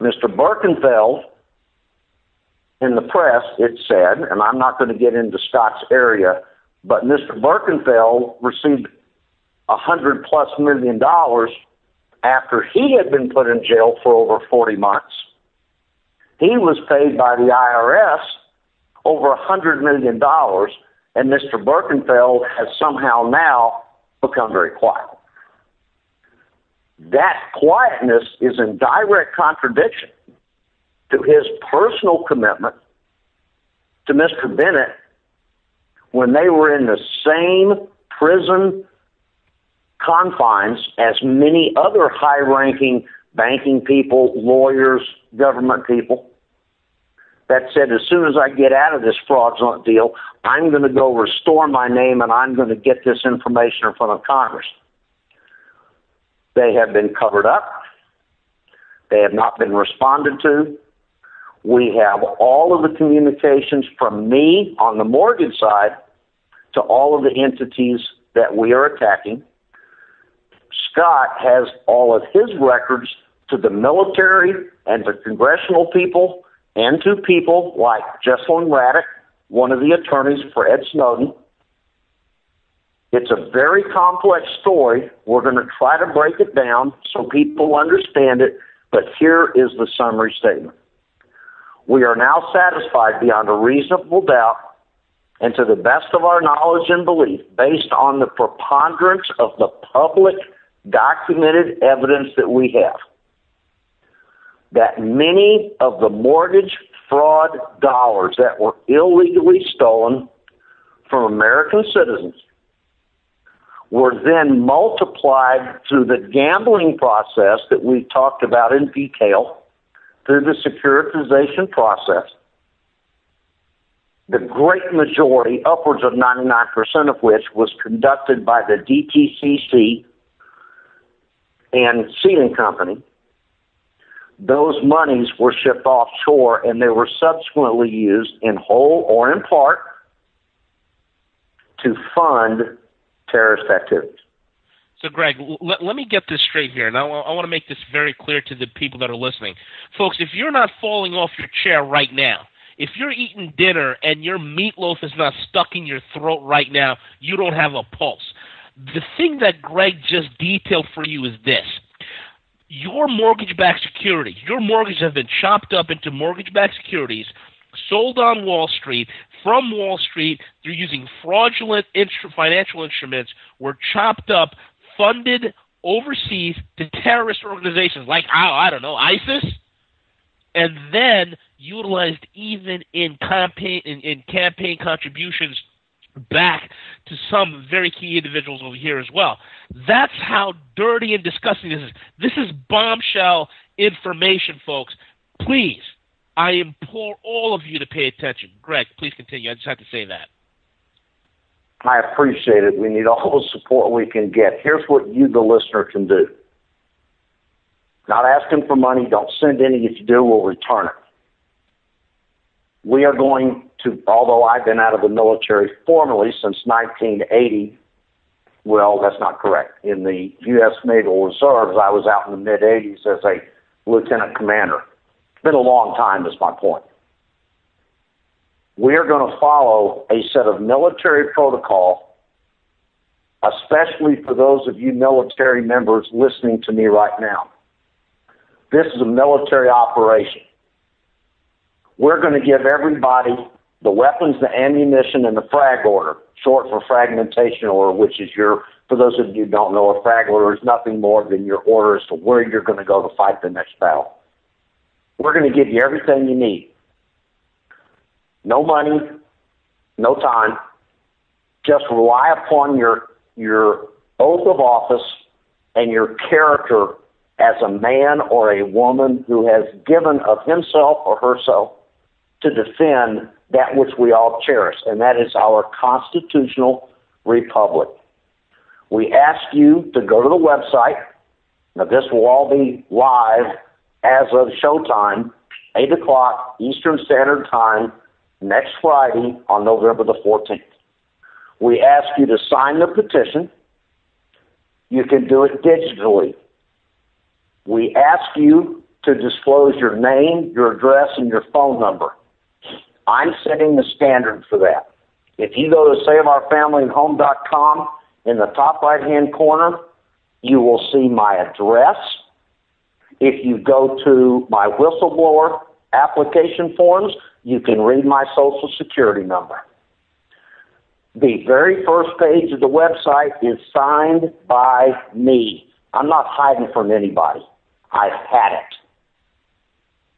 Speaker 12: Mr. Birkenfeld, in the press, it said, and I'm not going to get into Scott's area, but Mr. Birkenfeld received $100+ million after he had been put in jail for over 40 months. He was paid by the IRS over $100 million, and Mr. Birkenfeld has somehow now become very quiet. That quietness is in direct contradiction to his personal commitment to Mr. Bennett when they were in the same prison confines as many other high-ranking banking people, lawyers, government people, that said, as soon as I get out of this fraudulent deal, I'm going to go restore my name and I'm going to get this information in front of Congress. They have been covered up. They have not been responded to. We have all of the communications from me on the mortgage side to all of the entities that we are attacking. Scott has all of his records to the military and to congressional people and to people like Jesselyn Raddick, one of the attorneys for Ed Snowden. It's a very complex story. We're going to try to break it down so people understand it, but here is the summary statement. We are now satisfied beyond a reasonable doubt and to the best of our knowledge and belief, based on the preponderance of the public documented evidence that we have, that many of the mortgage fraud dollars that were illegally stolen from American citizens were then multiplied through the gambling process that we talked about in detail, through the securitization process, the great majority, upwards of 99% of which, was conducted by the DTCC and Sealing Company. Those monies were shipped offshore and they were subsequently used in whole or in part to fund terrorist activities.
Speaker 1: So, Greg, let me get this straight here. Now, I want to make this very clear to the people that are listening. Folks, if you're not falling off your chair right now, if you're eating dinner and your meatloaf is not stuck in your throat right now, you don't have a pulse. The thing that Greg just detailed for you is this. Your mortgage-backed security, your mortgages have been chopped up into mortgage-backed securities, sold on Wall Street, from Wall Street, through using fraudulent financial instruments, were chopped up, funded overseas to terrorist organizations like, I don't know, ISIS, and then utilized even in campaign contributions back to some very key individuals over here as well. That's how dirty and disgusting this is. This is bombshell information, folks. Please, I implore all of you to pay attention. Greg, please continue. I just had to say that.
Speaker 12: I appreciate it. We need all the support we can get. Here's what you, the listener, can do. Not asking for money. Don't send any. If you do, we'll return it. We are going to, although I've been out of the military formally since 1980, well, that's not correct. In the U.S. Naval Reserves, I was out in the mid-'80s as a lieutenant commander. It's been a long time, is my point. We are going to follow a set of military protocol, especially for those of you military members listening to me right now. This is a military operation. We're going to give everybody the weapons, the ammunition, and the frag order, short for fragmentation order, which is your, for those of you who don't know, a frag order is nothing more than your order as to where you're going to go to fight the next battle. We're going to give you everything you need. No money, no time. Just rely upon your oath of office and your character as a man or a woman who has given of himself or herself to defend that which we all cherish, and that is our constitutional republic. We ask you to go to the website. Now, this will all be live as of showtime, 8 o'clock Eastern Standard Time, next Friday on November the 14th. We ask you to sign the petition. You can do it digitally. We ask you to disclose your name, your address, and your phone number. I'm setting the standard for that. If you go to SaveOurFamilyAndHome.com in the top right-hand corner, you will see my address. If you go to my whistleblower application forms, you can read my Social Security number. The very first page of the website is signed by me. I'm not hiding from anybody. I've had it.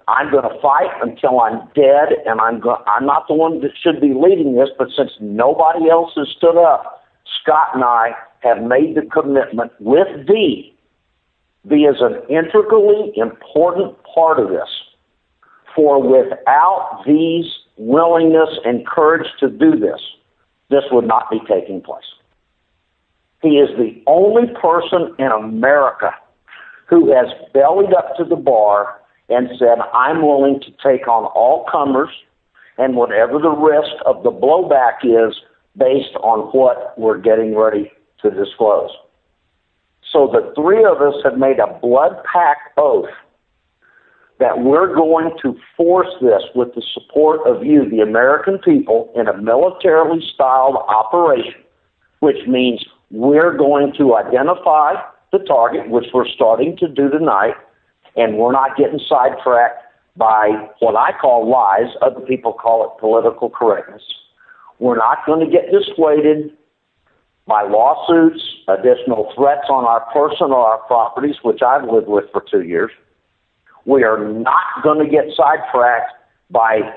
Speaker 12: I'm going to fight until I'm dead, and I'm not the one that should be leading this, but since nobody else has stood up, Scott and I have made the commitment with V. V is an integrally important part of this. For without V's willingness and courage to do this, this would not be taking place. He is the only person in America who has bellied up to the bar and said, I'm willing to take on all comers and whatever the risk of the blowback is based on what we're getting ready to disclose. So the three of us have made a blood pact oath that we're going to force this with the support of you, the American people, in a militarily styled operation, which means we're going to identify the target, which we're starting to do tonight, and we're not getting sidetracked by what I call lies. Other people call it political correctness. We're not going to get dissuaded by lawsuits, additional threats on our person or our properties, which I've lived with for 2 years. We are not going to get sidetracked by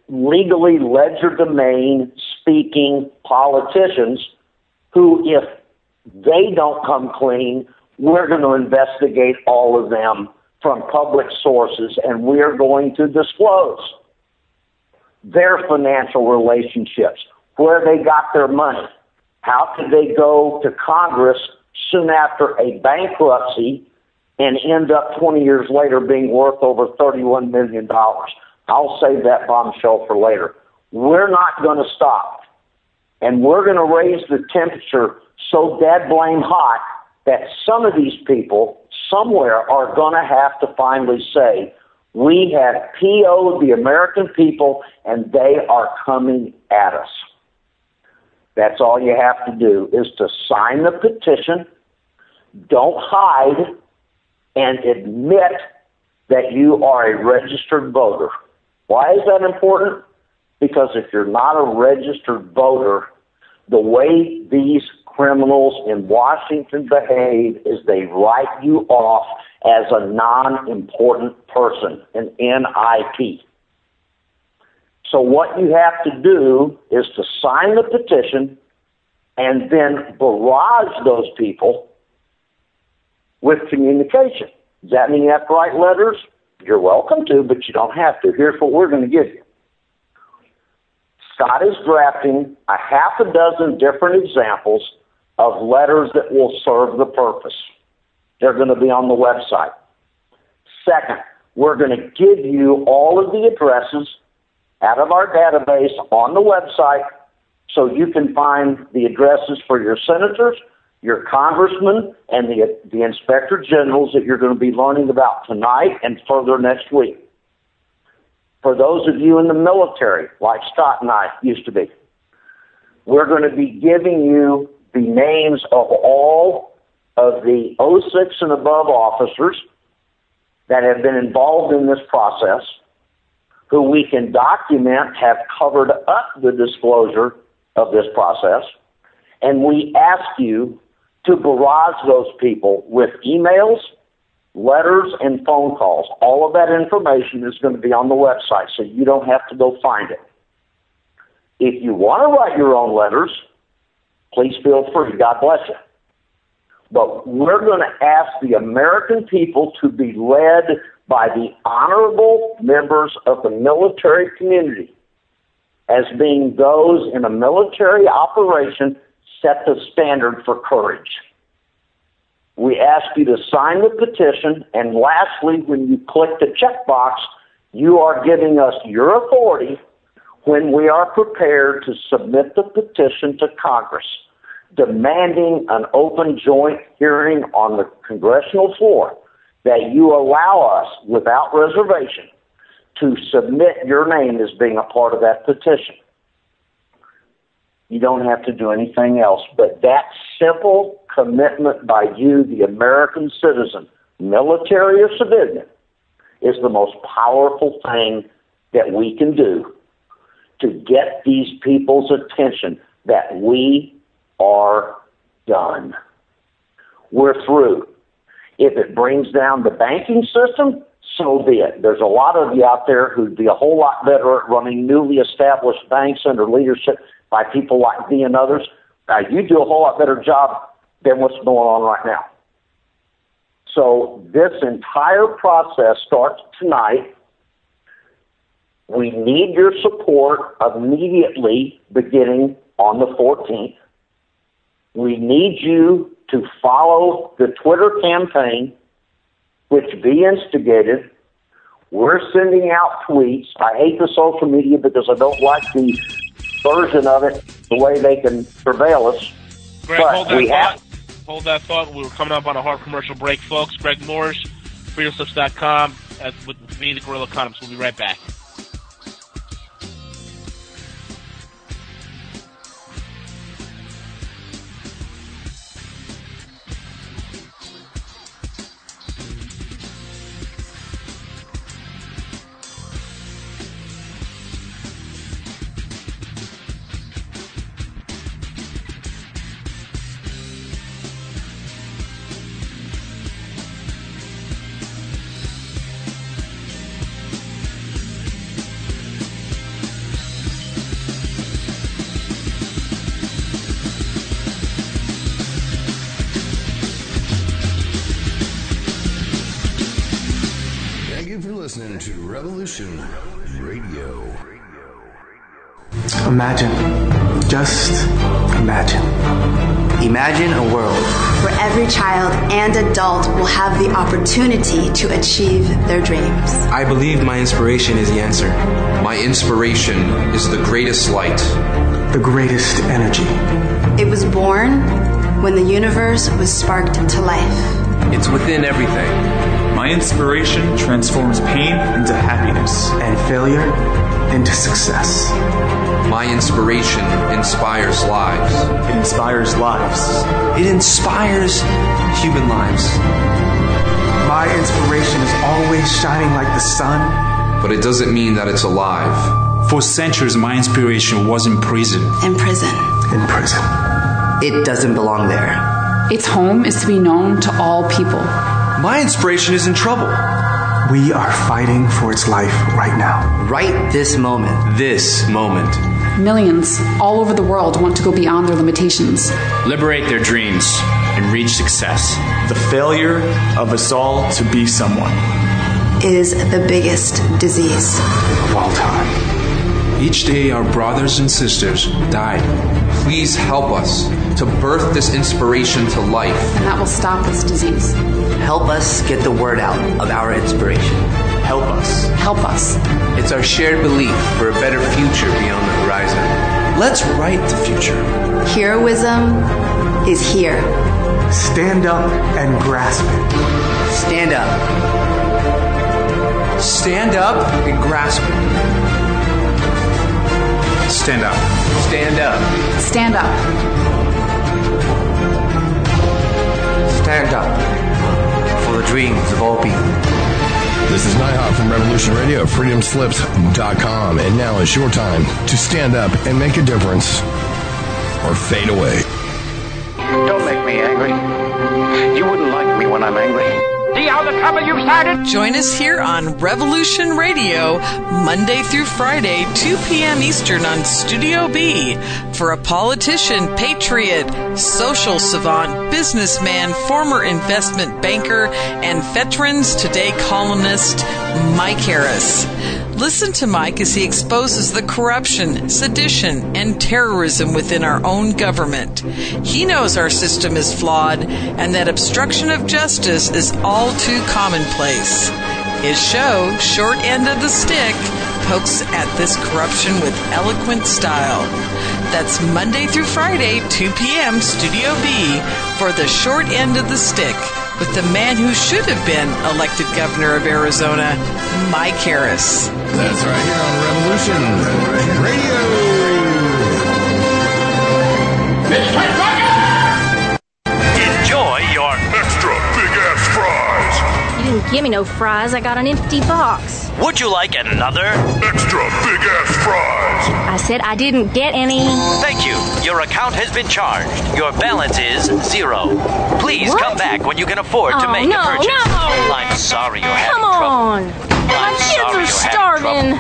Speaker 12: legally ledger domain speaking politicians who, if they don't come clean, we're going to investigate all of them from public sources, and we're going to disclose their financial relationships, where they got their money, how could they go to Congress soon after a bankruptcy and end up 20 years later being worth over $31 million. I'll save that bombshell for later. We're not going to stop. And we're going to raise the temperature so dead blame hot that some of these people somewhere are going to have to finally say, we have PO'd the American people and they are coming at us. That's all you have to do is to sign the petition, don't hide, and admit that you are a registered voter. Why is that important? Because if you're not a registered voter, the way these criminals in Washington behave is they write you off as a non-important person, an NIP. So what you have to do is to sign the petition and then barrage those people with communication. Does that mean you have to write letters? You're welcome to, but you don't have to. Here's what we're going to give you. Scott is drafting a half a dozen different examples of letters that will serve the purpose. They're going to be on the website. Second, we're going to give you all of the addresses out of our database on the website so you can find the addresses for your senators, your congressmen, and the inspector generals that you're going to be learning about tonight and further next week. For those of you in the military, like Scott and I used to be, we're going to be giving you the names of all of the 06 and above officers that have been involved in this process, who we can document have covered up the disclosure of this process, and we ask you to barrage those people with emails, letters, and phone calls. All of that information is going to be on the website, so you don't have to go find it. If you want to write your own letters, please feel free. God bless you. But we're going to ask the American people to be led by the honorable members of the military community as being those in a military operation set the standard for courage. We ask you to sign the petition, and lastly, when you click the checkbox, you are giving us your authority when we are prepared to submit the petition to Congress, demanding an open joint hearing on the congressional floor, that you allow us, without reservation, to submit your name as being a part of that petition. You don't have to do anything else. But that simple commitment by you, the American citizen, military or civilian, is the most powerful thing that we can do to get these people's attention that we are done. We're through. If it brings down the banking system, so be it. There's a lot of you out there who'd be a whole lot better at running newly established banks under leadership by people like me and others. You do a whole lot better job than what's going on right now. So this entire process starts tonight. We need your support immediately beginning on the 14th. We need you to follow the Twitter campaign, which V instigated. We're sending out tweets. I hate the social media because I don't like the version of it, the way they can surveil us.
Speaker 1: Greg, hold that thought. We're coming up on a hard commercial break, folks. Greg Morse, freedomslips.com, with me, the Guerrilla Economist. We'll be right back.
Speaker 13: Listening to Revolution Radio.
Speaker 14: Imagine. Just imagine.
Speaker 15: Imagine a world
Speaker 16: where every child and adult will have the opportunity to achieve their dreams.
Speaker 17: I believe my inspiration is the answer.
Speaker 18: My inspiration is the greatest light.
Speaker 14: The greatest energy.
Speaker 16: It was born when the universe was sparked to life.
Speaker 17: It's within everything.
Speaker 19: My inspiration transforms pain into happiness
Speaker 14: and failure into success.
Speaker 18: My inspiration inspires lives.
Speaker 19: It inspires lives.
Speaker 17: It inspires human lives.
Speaker 14: My inspiration is always shining like the sun.
Speaker 18: But it doesn't mean that it's alive.
Speaker 19: For centuries, my inspiration was in prison.
Speaker 16: In prison.
Speaker 14: In prison.
Speaker 15: It doesn't belong there.
Speaker 20: Its home is to be known to all people.
Speaker 17: My inspiration is in trouble.
Speaker 14: We are fighting for its life right now.
Speaker 15: Right this moment.
Speaker 17: This moment.
Speaker 20: Millions all over the world want to go beyond their limitations.
Speaker 19: Liberate their dreams and reach success. The failure of us all to be someone
Speaker 16: is the biggest disease
Speaker 14: of all time.
Speaker 19: Each day our brothers and sisters die.
Speaker 18: Please help us to birth this inspiration to life.
Speaker 20: And that will stop this disease.
Speaker 15: Help us get the word out of our inspiration.
Speaker 19: Help us.
Speaker 20: Help us.
Speaker 17: It's our shared belief for a better future beyond the horizon. Let's write the future.
Speaker 16: Heroism is here.
Speaker 14: Stand up and grasp it.
Speaker 15: Stand up.
Speaker 17: Stand up and grasp it.
Speaker 19: Stand up.
Speaker 17: Stand up.
Speaker 20: Stand up.
Speaker 15: Stand up for the dreams of all people.
Speaker 6: This is Nighthawk from Revolution Radio, freedomslips.com, and now is your time to stand up and make a difference or fade away.
Speaker 21: Don't make me angry. You wouldn't like me when I'm angry. See how the trouble you've started?
Speaker 5: Join us here on Revolution Radio, Monday through Friday, 2 p.m. Eastern on Studio B, for a politician, patriot, social savant, businessman, former investment banker, and Veterans Today columnist, Mike Harris. Listen to Mike as he exposes the corruption, sedition, and terrorism within our own government. He knows our system is flawed and that obstruction of justice is all too commonplace. His show, Short End of the Stick, pokes at this corruption with eloquent style. That's Monday through Friday, 2 p.m. Studio B for the Short End of the Stick with the man who should have been elected governor of Arizona, Mike Harris.
Speaker 6: That's right here on Revolution Radio.
Speaker 8: Give me no fries. I got an empty box.
Speaker 7: Would you like another?
Speaker 2: Extra big-ass fries.
Speaker 8: I said I didn't get any.
Speaker 7: Thank you. Your account has been charged. Your balance is 0. Please come back when you can afford to make a purchase.
Speaker 8: No.
Speaker 7: I'm sorry you're having
Speaker 8: Come
Speaker 7: trouble.
Speaker 8: on. My kids are starving.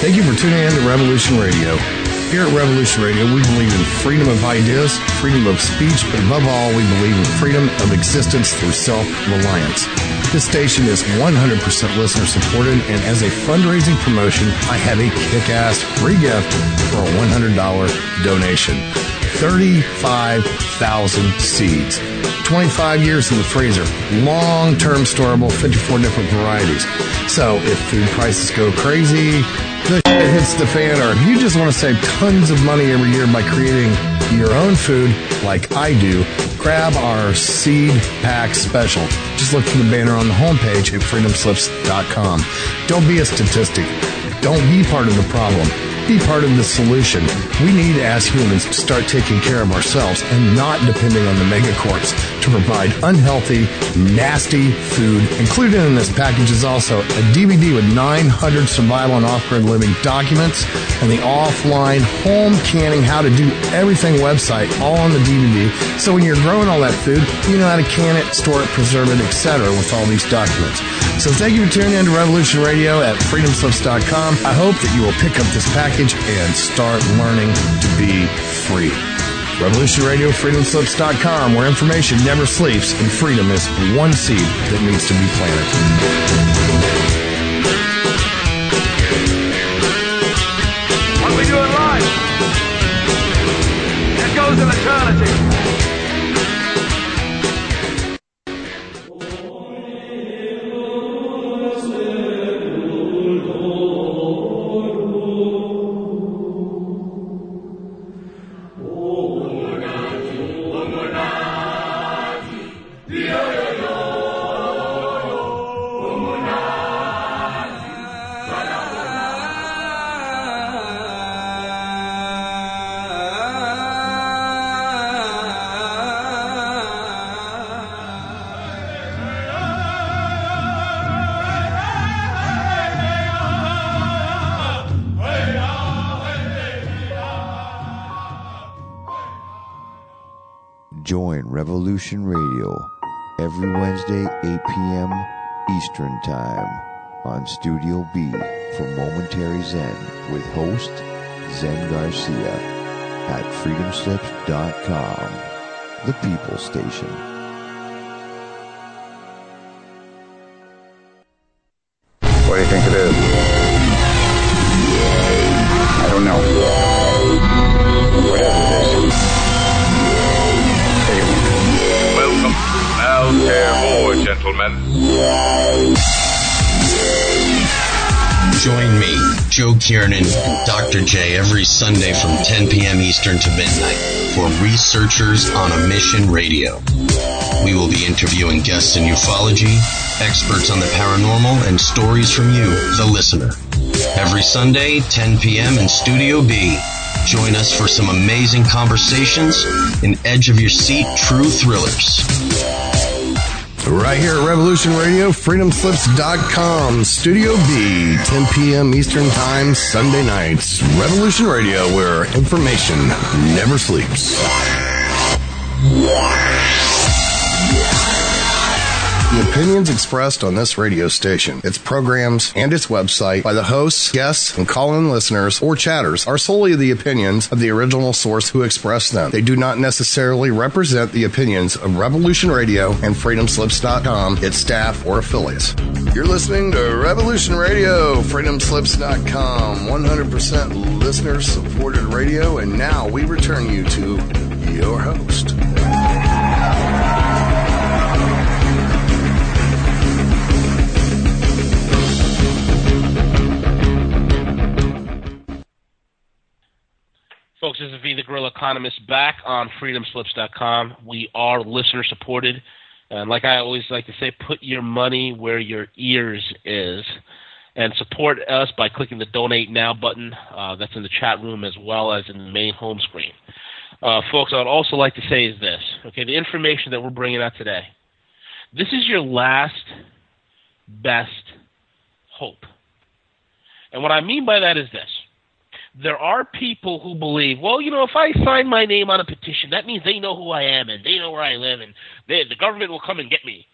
Speaker 6: Thank you for tuning in to Revolution Radio. Here at Revolution Radio, we believe in freedom of ideas, freedom of speech, but above all, we believe in freedom of existence through self-reliance. This station is 100% listener-supported, and as a fundraising promotion, I have a kick-ass free gift for a $100 donation. 35,000 seeds. 25 years in the freezer. Long-term storable, 54 different varieties. So if food prices go crazy, the shit hits the fan, or if you just want to save tons of money every year by creating your own food like I do, grab our seed pack special. Just look for the banner on the homepage at freedomslips.com. Don't be a statistic. Don't be part of the problem. Be part of the solution. We need, as humans, to start taking care of ourselves and not depending on the megacorps to provide unhealthy, nasty food. Included in this package is also a DVD with 900 survival and off-grid living documents and the offline home canning how to do everything website all on the DVD. So when you're growing all that food, you know how to can it, store it, preserve it, etc. with all these documents. So thank you for tuning in to Revolution Radio at freedomslips.com. I hope that you will pick up this package and start learning to be free. Revolution Radio, freedomslips.com, where information never sleeps and freedom is one seed that needs to be planted.
Speaker 9: What we do in life, it goes in eternity.
Speaker 22: Join Revolution Radio every Wednesday, 8 p.m. Eastern Time on Studio B for Momentary Zen with host Zen Garcia at freedomslips.com, the People Station.
Speaker 21: What do you think it is? I don't know. Whatever it is.
Speaker 2: Welcome. Now tear more, gentlemen.
Speaker 23: Join me, Joe Kiernan, and Dr. J every Sunday from 10 p.m. Eastern to midnight for Researchers on a Mission Radio. We will be interviewing guests in ufology, experts on the paranormal, and stories from you, the listener. Every Sunday, 10 p.m. in Studio B. Join us for some amazing conversations and edge-of-your-seat true thrillers.
Speaker 6: Right here at Revolution Radio, freedomslips.com, Studio B, 10 p.m. Eastern Time, Sunday nights. Revolution Radio, where information never sleeps. The opinions expressed on this radio station, its programs, and its website by the hosts, guests, and call-in listeners or chatters are solely the opinions of the original source who expressed them. They do not necessarily represent the opinions of Revolution Radio and freedomslips.com, its staff, or affiliates. You're listening to Revolution Radio, freedomslips.com, 100% listener-supported radio, and now we return you to your host.
Speaker 1: Folks, this is V, the Guerrilla Economist, back on freedomslips.com. We are listener-supported. And like I always like to say, put your money where your ears is. and support us by clicking the Donate Now button that's in the chat room as well as in the main home screen. Folks, I would also like to say is this, okay, the information that we're bringing out today, this is your last best hope. And what I mean by that is this. There are people who believe, well, you know, if I sign my name on a petition, that means they know who I am and they know where I live and the government will come and get me.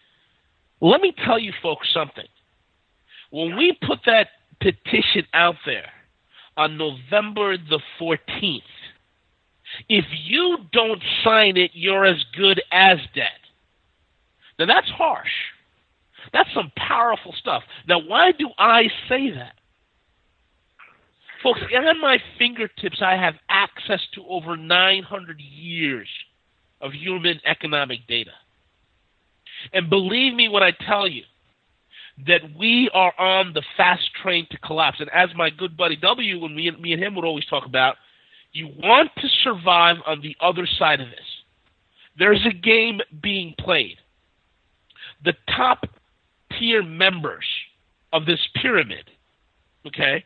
Speaker 1: Let me tell you folks something. When we put that petition out there on November the 14th, if you don't sign it, you're as good as dead. Now, that's harsh. That's some powerful stuff. Now, why do I say that? Folks, on my fingertips, I have access to over 900 years of human economic data. And believe me when I tell you that we are on the fast train to collapse. And as my good buddy W, when me and him would always talk about, you want to survive on the other side of this. There's a game being played. The top tier members of this pyramid, okay,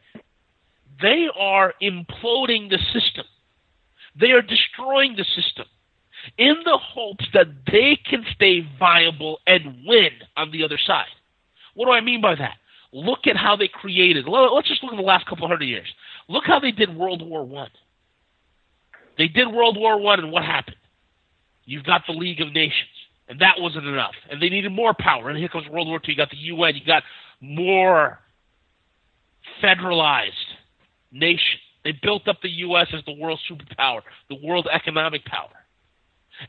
Speaker 1: they are imploding the system. They are destroying the system in the hopes that they can stay viable and win on the other side. What do I mean by that? Look at how they created. Let's just look at the last couple hundred years. Look how they did World War I. They did World War I, and what happened? You've got the League of Nations, and that wasn't enough. And they needed more power. And here comes World War II. You got the UN. You got more federalized nation. They built up the U.S. as the world superpower, the world economic power.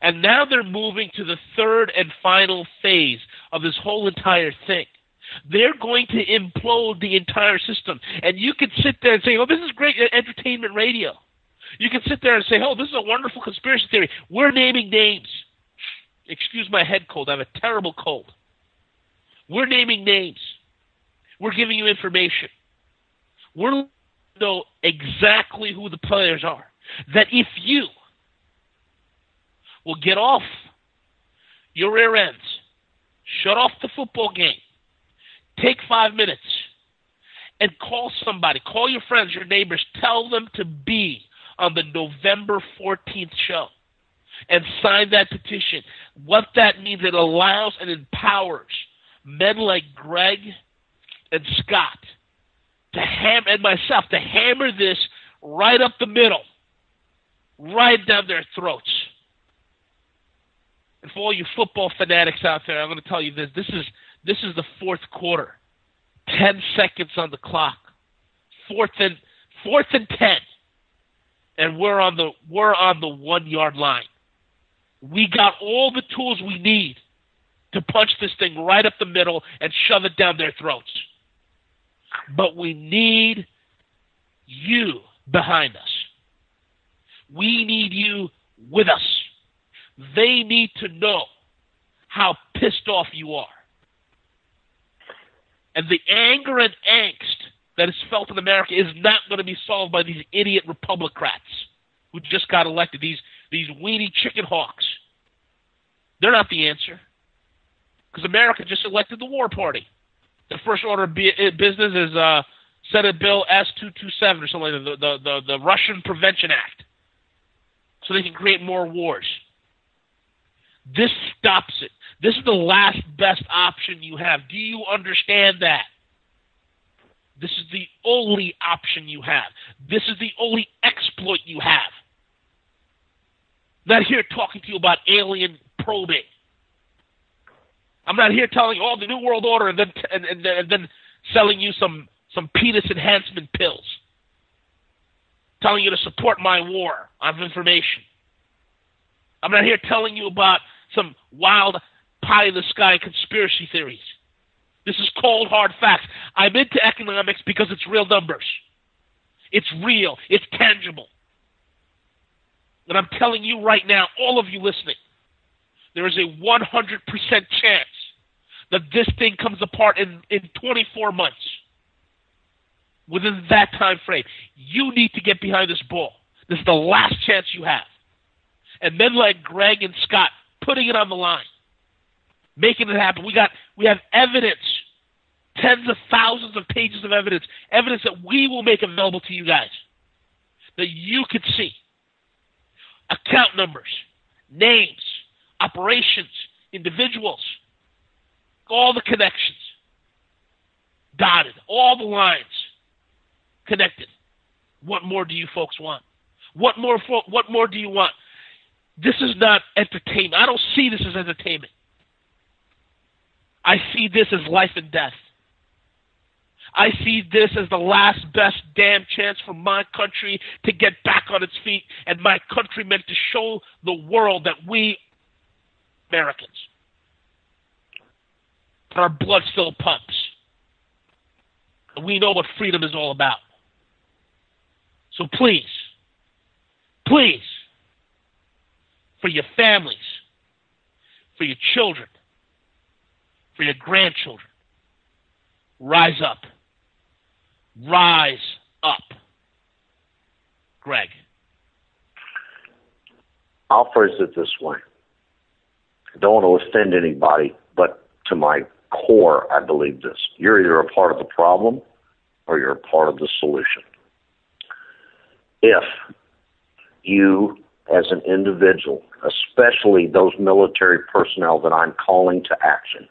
Speaker 1: And now they're moving to the third and final phase of this whole entire thing. They're going to implode the entire system. And you can sit there and say, oh, this is great entertainment radio. You can sit there and say, oh, this is a wonderful conspiracy theory. We're naming names. Excuse my head cold. I have a terrible cold. We're naming names. We're giving you information. We're know exactly who the players are. That if you will get off your rear ends, shut off the football game, take 5 minutes, and call somebody, call your friends, your neighbors, tell them to be on the November 14th show and sign that petition. What that means, it allows and empowers men like Greg and Scott and myself to hammer this right up the middle, right down their throats. And for all you football fanatics out there, I'm going to tell you this. This is the fourth quarter. 10 seconds on the clock. Fourth and 10. And we're on the 1 yard line. We got all the tools we need to punch this thing right up the middle and shove it down their throats. But we need you behind us. We need you with us. They need to know how pissed off you are. And the anger and angst that is felt in America is not going to be solved by these idiot Republicrats who just got elected, these weenie chicken hawks. They're not the answer. Because America just elected the war party. The first order of business is Senate Bill S-227 or something like that, the Russian Prevention Act, so they can create more wars. This stops it. This is the last best option you have. Do you understand that? This is the only option you have. This is the only exploit you have. I'm not here talking to you about alien probing. I'm not here telling you, oh, the New World Order, and then selling you some penis enhancement pills. Telling you to support my war of information. I'm not here telling you about some wild pie-in-the-sky conspiracy theories. This is cold, hard facts. I'm into economics because it's real numbers. It's real. It's tangible. And I'm telling you right now, all of you listening, there is a 100% chance that this thing comes apart in 24 months. Within that time frame, you need to get behind this ball. This is the last chance you have. And men like Greg and Scott putting it on the line, making it happen. We have evidence tens of thousands of pages of evidence that we will make available to you guys, that you could see. Account numbers, names, operations, individuals, all the connections, dotted, all the lines connected. What more do you folks want? What more do you want? This is not entertainment. I don't see this as entertainment. I see this as life and death. I see this as the last best damn chance for my country to get back on its feet and my countrymen to show the world that we Americans, that our blood still pumps. And we know what freedom is all about. So please, for your families, for your children, for your grandchildren, rise up. Rise up. Greg.
Speaker 12: I'll phrase it this way. I don't want to offend anybody, but to my core, I believe this. You're either a part of the problem or you're a part of the solution. If you, as an individual, especially those military personnel that I'm calling to action,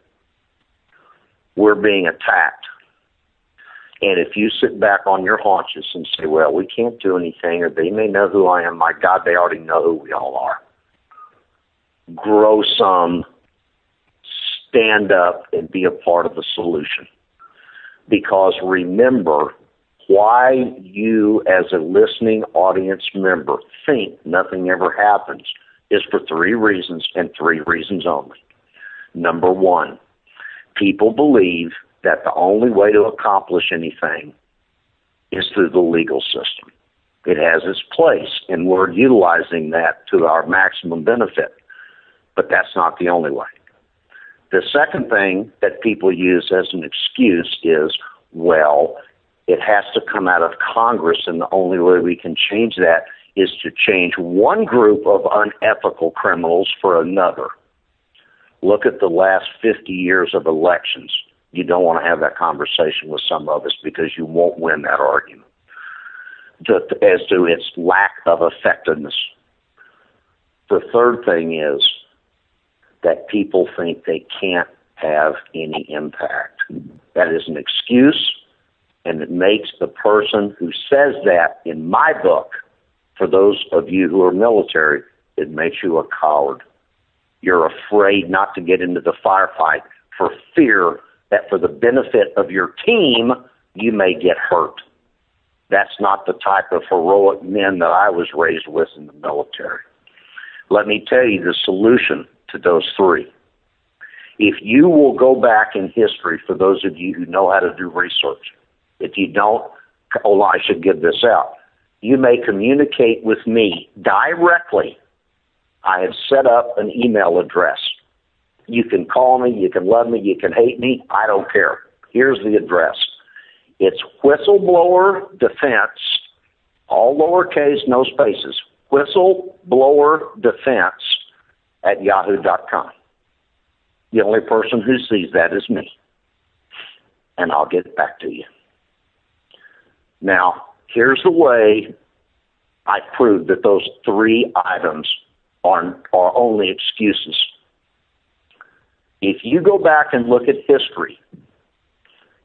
Speaker 12: we're being attacked. And if you sit back on your haunches and say, well, we can't do anything, or they may know who I am, my God, they already know who we all are. Grow some, stand up, and be a part of the solution. Because remember, why you as a listening audience member think nothing ever happens is for 3 reasons, and 3 reasons only. Number 1, people believe that the only way to accomplish anything is through the legal system. It has its place, and we're utilizing that to our maximum benefit. But that's not the only way. The second thing that people use as an excuse is, well, it has to come out of Congress, and the only way we can change that is to change one group of unethical criminals for another. Look at the last 50 years of elections. You don't want to have that conversation with some of us because you won't win that argument as to its lack of effectiveness. The third thing is that people think they can't have any impact. That is an excuse, and it makes the person who says that, in my book, for those of you who are military, it makes you a coward. You're afraid not to get into the firefight for fear that for the benefit of your team, you may get hurt. That's not the type of heroic men that I was raised with in the military. Let me tell you the solution to those 3. If you will go back in history, for those of you who know how to do research, if you don't, I should give this out. You may communicate with me directly. I have set up an email address. You can call me, you can love me, you can hate me, I don't care. Here's the address. It's Whistleblower Defense, all lowercase, no spaces, whistleblower.defense@yahoo.com. The only person who sees that is me. And I'll get back to you. Now, here's the way I prove that those 3 items are only excuses. If you go back and look at history,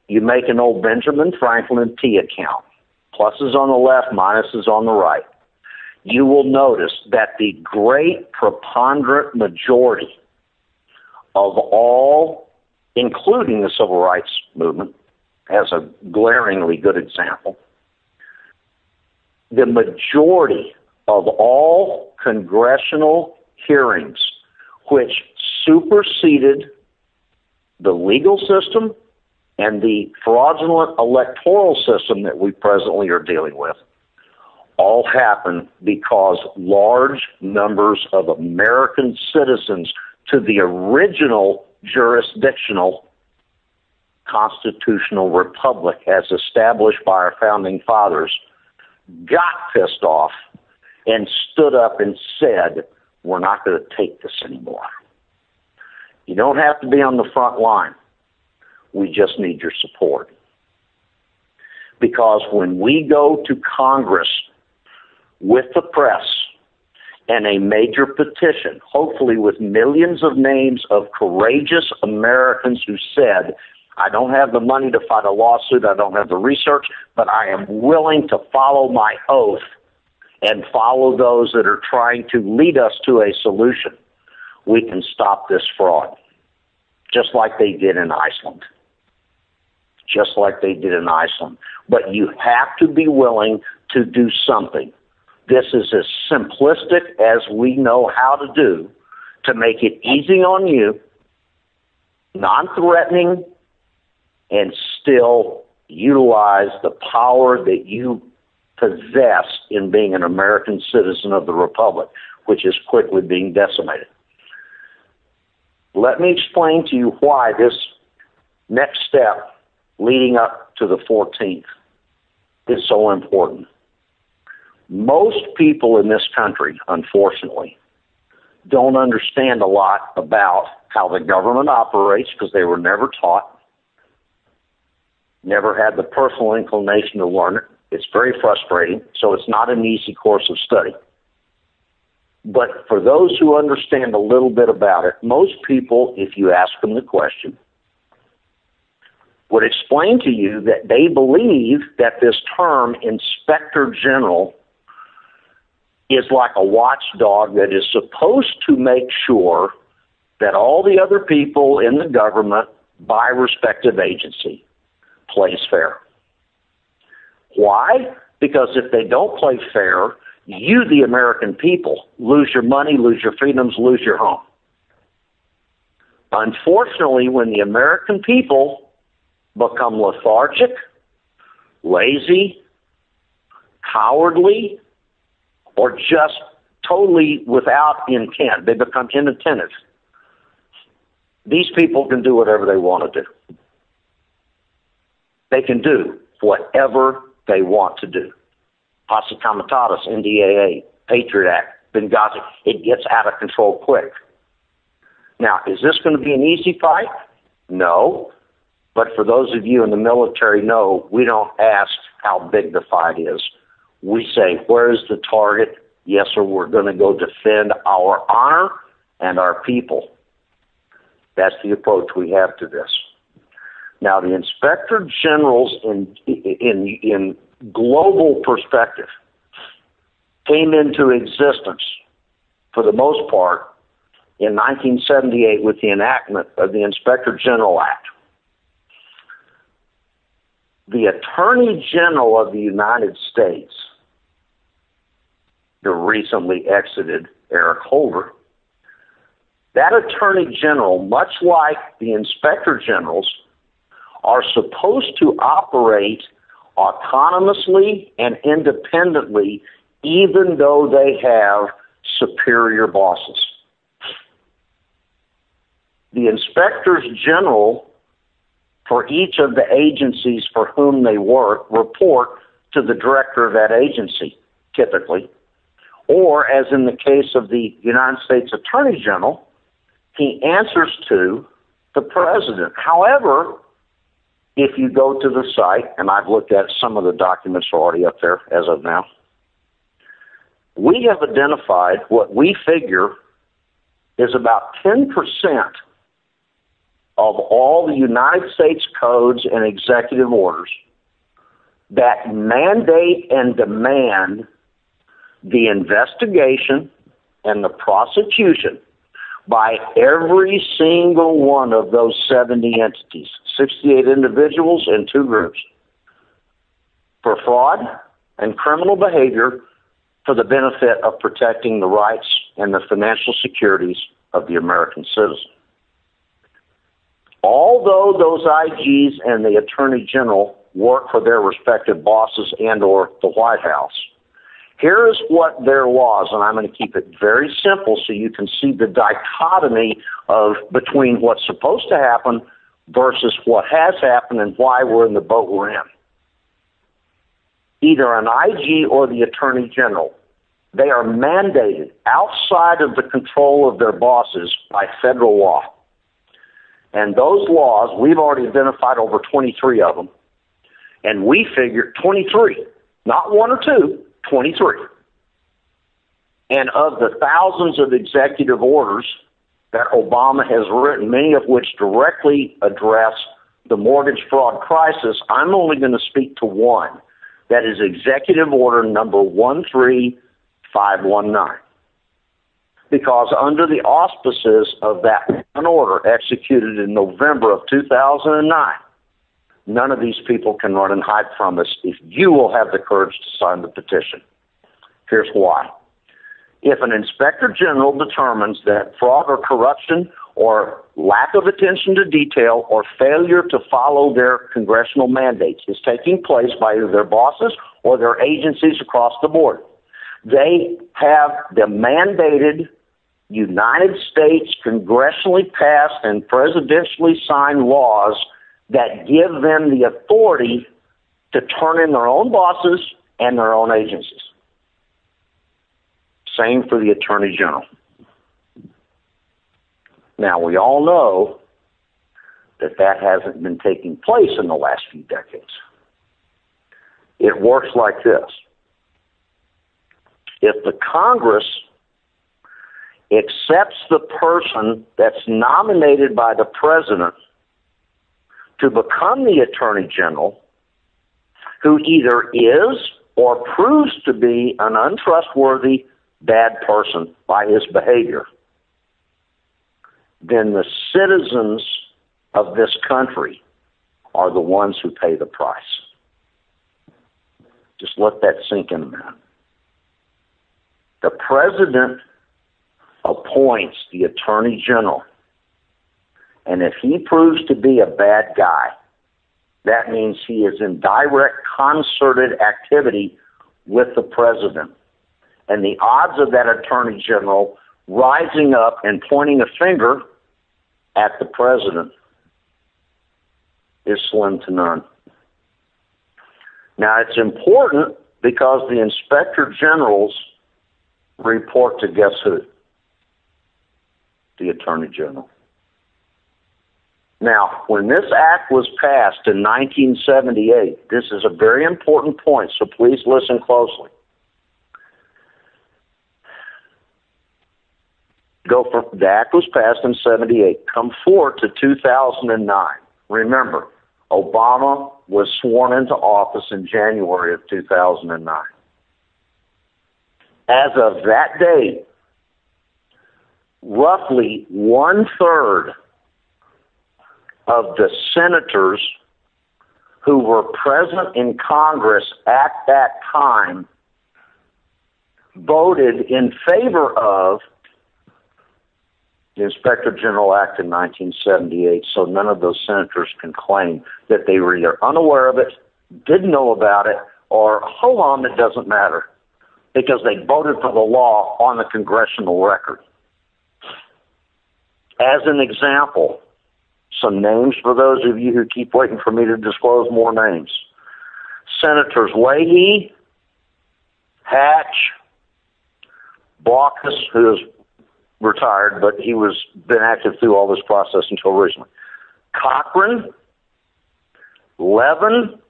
Speaker 12: you make an old Benjamin Franklin T account, pluses on the left, minuses on the right. You will notice that the great preponderant majority of all, including the Civil Rights Movement, as a glaringly good example, the majority of all congressional hearings which superseded the legal system and the fraudulent electoral system that we presently are dealing with all happened because large numbers of American citizens to the original jurisdictional constitutional republic as established by our founding fathers got pissed off and stood up and said, we're not going to take this anymore. You don't have to be on the front line. We just need your support. Because when we go to Congress with the press and a major petition, hopefully with millions of names of courageous Americans who said, I don't have the money to fight a lawsuit, I don't have the research, but I am willing to follow my oath and follow those that are trying to lead us to a solution, we can stop this fraud, just like they did in Iceland. Just like they did in Iceland. But you have to be willing to do something. This is as simplistic as we know how to do to make it easy on you, non-threatening, and still utilize the power that you possess in being an American citizen of the Republic, which is quickly being decimated. Let me explain to you why this next step leading up to the 14th is so important. Most people in this country, unfortunately, don't understand a lot about how the government operates because they were never taught, never had the personal inclination to learn it. It's very frustrating, so it's not an easy course of study. But for those who understand a little bit about it, most people, if you ask them the question, would explain to you that they believe that this term Inspector General is like a watchdog that is supposed to make sure that all the other people in the government, by respective agency, plays fair. Why? Because if they don't play fair, you, the American people, lose your money, lose your freedoms, lose your home. Unfortunately, when the American people become lethargic, lazy, cowardly, or just totally without intent, they become inattentive. These people can do whatever they want to do. They can do whatever they want to do. Posse Comitatus, NDAA, Patriot Act, Benghazi, it gets out of control quick. Now, is this going to be an easy fight? No. But for those of you in the military know, we don't ask how big the fight is. We say, where is the target? Yes, sir, we're going to go defend our honor and our people. That's the approach we have to this. Now, the Inspector Generals in global perspective came into existence, for the most part, in 1978 with the enactment of the Inspector General Act. The Attorney General of the United States, the recently exited Eric Holder, that Attorney General, much like the Inspector Generals, are supposed to operate autonomously and independently, even though they have superior bosses. The Inspectors General for each of the agencies for whom they work report to the director of that agency, typically. Or, as in the case of the United States Attorney General, he answers to the president. However, if you go to the site, and I've looked at some of the documents are already up there as of now, we have identified what we figure is about 10% of all the United States codes and executive orders that mandate and demand the investigation and the prosecution by every single one of those 70 entities, 68 individuals and 2 groups, for fraud and criminal behavior for the benefit of protecting the rights and the financial securities of the American citizen. Although those IGs and the Attorney General work for their respective bosses and or the White House, here is what their laws, and I'm going to keep it very simple so you can see the dichotomy of between what's supposed to happen versus what has happened and why we're in the boat we're in. Either an IG or the Attorney General, they are mandated outside of the control of their bosses by federal law And those laws, we've already identified over 23 of them. And we figured 23, not one or two, 23. And of the thousands of executive orders that Obama has written, many of which directly address the mortgage fraud crisis, I'm only going to speak to one. That is Executive Order number 13519. Because under the auspices of that one order executed in November of 2009, none of these people can run and hide from us if you will have the courage to sign the petition. Here's why. If an inspector general determines that fraud or corruption or lack of attention to detail or failure to follow their congressional mandates is taking place by either their bosses or their agencies across the board, they have the mandated United States congressionally passed and presidentially signed laws that give them the authority to turn in their own bosses and their own agencies. Same for the Attorney General. Now, we all know that that hasn't been taking place in the last few decades. It works like this. If the Congress accepts the person that's nominated by the president to become the Attorney General, who either is or proves to be an untrustworthy, bad person by his behavior, then the citizens of this country are the ones who pay the price. Just let that sink in a minute. The president appoints the Attorney General, and if he proves to be a bad guy, that means he is in direct concerted activity with the president. And the odds of that Attorney General rising up and pointing a finger at the president is slim to none. Now, it's important because the Inspector Generals report to guess who? The Attorney General. Now, when this act was passed in 1978, this is a very important point, so please listen closely. The act was passed in 78. Come forward to 2009. Remember, Obama was sworn into office in January of 2009. As of that date, roughly 1/3 of the senators who were present in Congress at that time voted in favor of the Inspector General Act in 1978, so none of those senators can claim that they were either unaware of it, didn't know about it, or, hold on, it doesn't matter, because they voted for the law on the congressional record. As an example, some names for those of you who keep waiting for me to disclose more names. Senators Leahy, Hatch, Baucus, who is retired, but he was been active through all this process until recently. Cochran, Levin,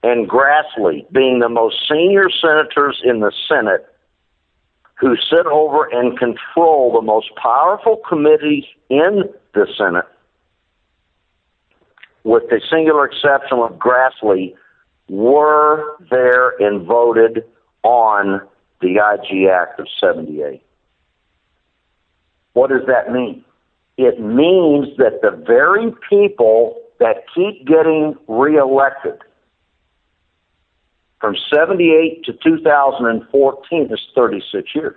Speaker 12: and Grassley being the most senior senators in the Senate who sit over and control the most powerful committees in the Senate, with the singular exception of Grassley, were there and voted on the IG Act of 78. What does that mean? It means that the very people that keep getting reelected from 78 to 2014 is 36 years.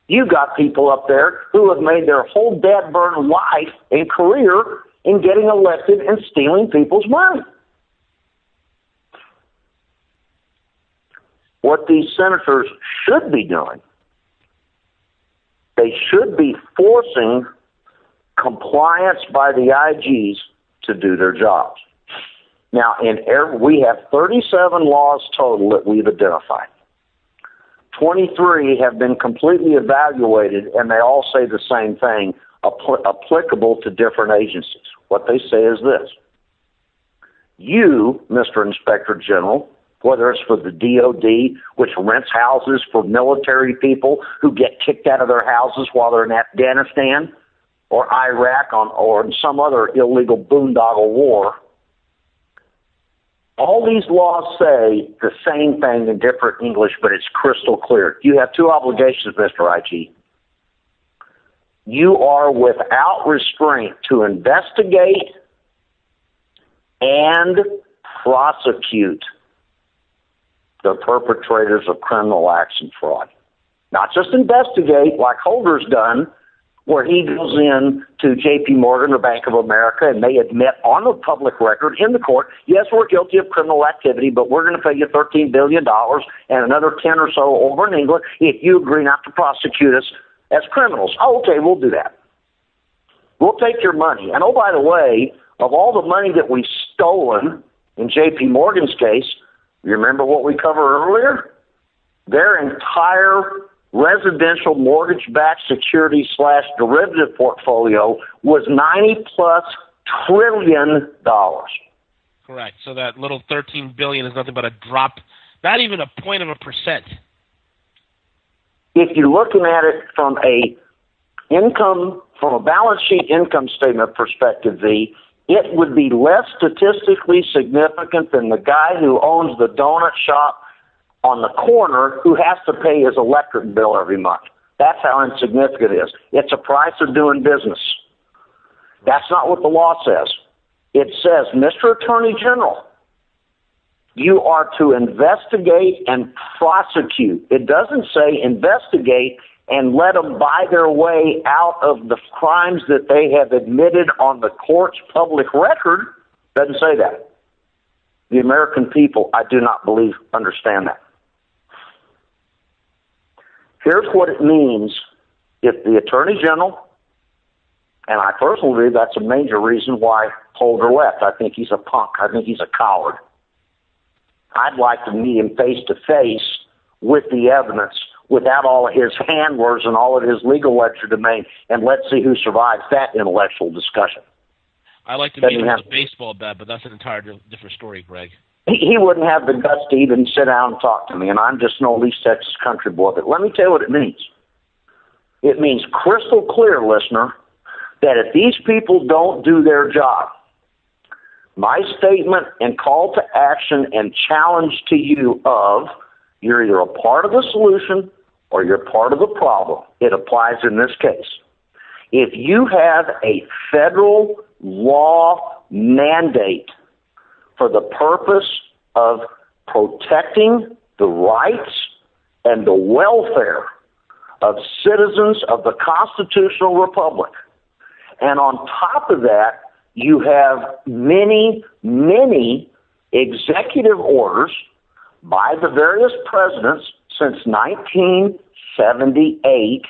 Speaker 12: You got people up there who have made their whole dad-burn life and career in getting elected and stealing people's money. What these senators should be doing, they should be forcing compliance by the IGs to do their jobs. Now, we have 37 laws total that we've identified. 23 have been completely evaluated, and they all say the same thing. applicable to different agencies. What they say is this. You, Mr. Inspector General, whether it's for the DOD, which rents houses for military people who get kicked out of their houses while they're in Afghanistan or Iraq or in some other illegal boondoggle war, all these laws say the same thing in different English, but it's crystal clear. You have two obligations, Mr. IG. You are without restraint to investigate and prosecute the perpetrators of criminal acts and fraud. Not just investigate like Holder's done, where he goes in to J.P. Morgan or Bank of America and they admit on the public record in the court, yes, we're guilty of criminal activity, but we're going to pay you $13 billion and another 10 or so over in England if you agree not to prosecute us as criminals. Oh, okay, we'll do that. We'll take your money. And oh, by the way, of all the money that we've stolen in J.P. Morgan's case, you remember what we covered earlier? Their entire residential mortgage-backed security / derivative portfolio was $90+ trillion.
Speaker 1: Correct. So that little $13 billion is nothing but a drop, not even a point of a percent.
Speaker 12: If you're looking at it from a balance sheet income statement perspective, it would be less statistically significant than the guy who owns the donut shop on the corner who has to pay his electric bill every month. That's how insignificant it is. It's a price of doing business. That's not what the law says. It says, Mr. Attorney General, you are to investigate and prosecute. It doesn't say investigate and let them buy their way out of the crimes that they have admitted on the court's public record. Doesn't say that. The American people, I do not believe, understand that. Here's what it means if the Attorney General, and I personally believe that's a major reason why Holder left. I think he's a punk. I think he's a coward. I'd like to meet him face to face with the evidence, without all of his handlers and all of his legal legerdemain, and let's see who survives that intellectual discussion.
Speaker 1: I like to meet him with a baseball bat, but that's an entirely different story, Greg.
Speaker 12: He wouldn't have the guts to even sit down and talk to me, and I'm just an old East Texas country boy. But let me tell you what it means. It means crystal clear, listener, that if these people don't do their job, my statement and call to action and challenge to you of you're either a part of the solution or you're part of the problem. It applies in this case. If you have a federal law mandate for the purpose of protecting the rights and the welfare of citizens of the constitutional republic, and on top of that, you have many, many executive orders by the various presidents since 1978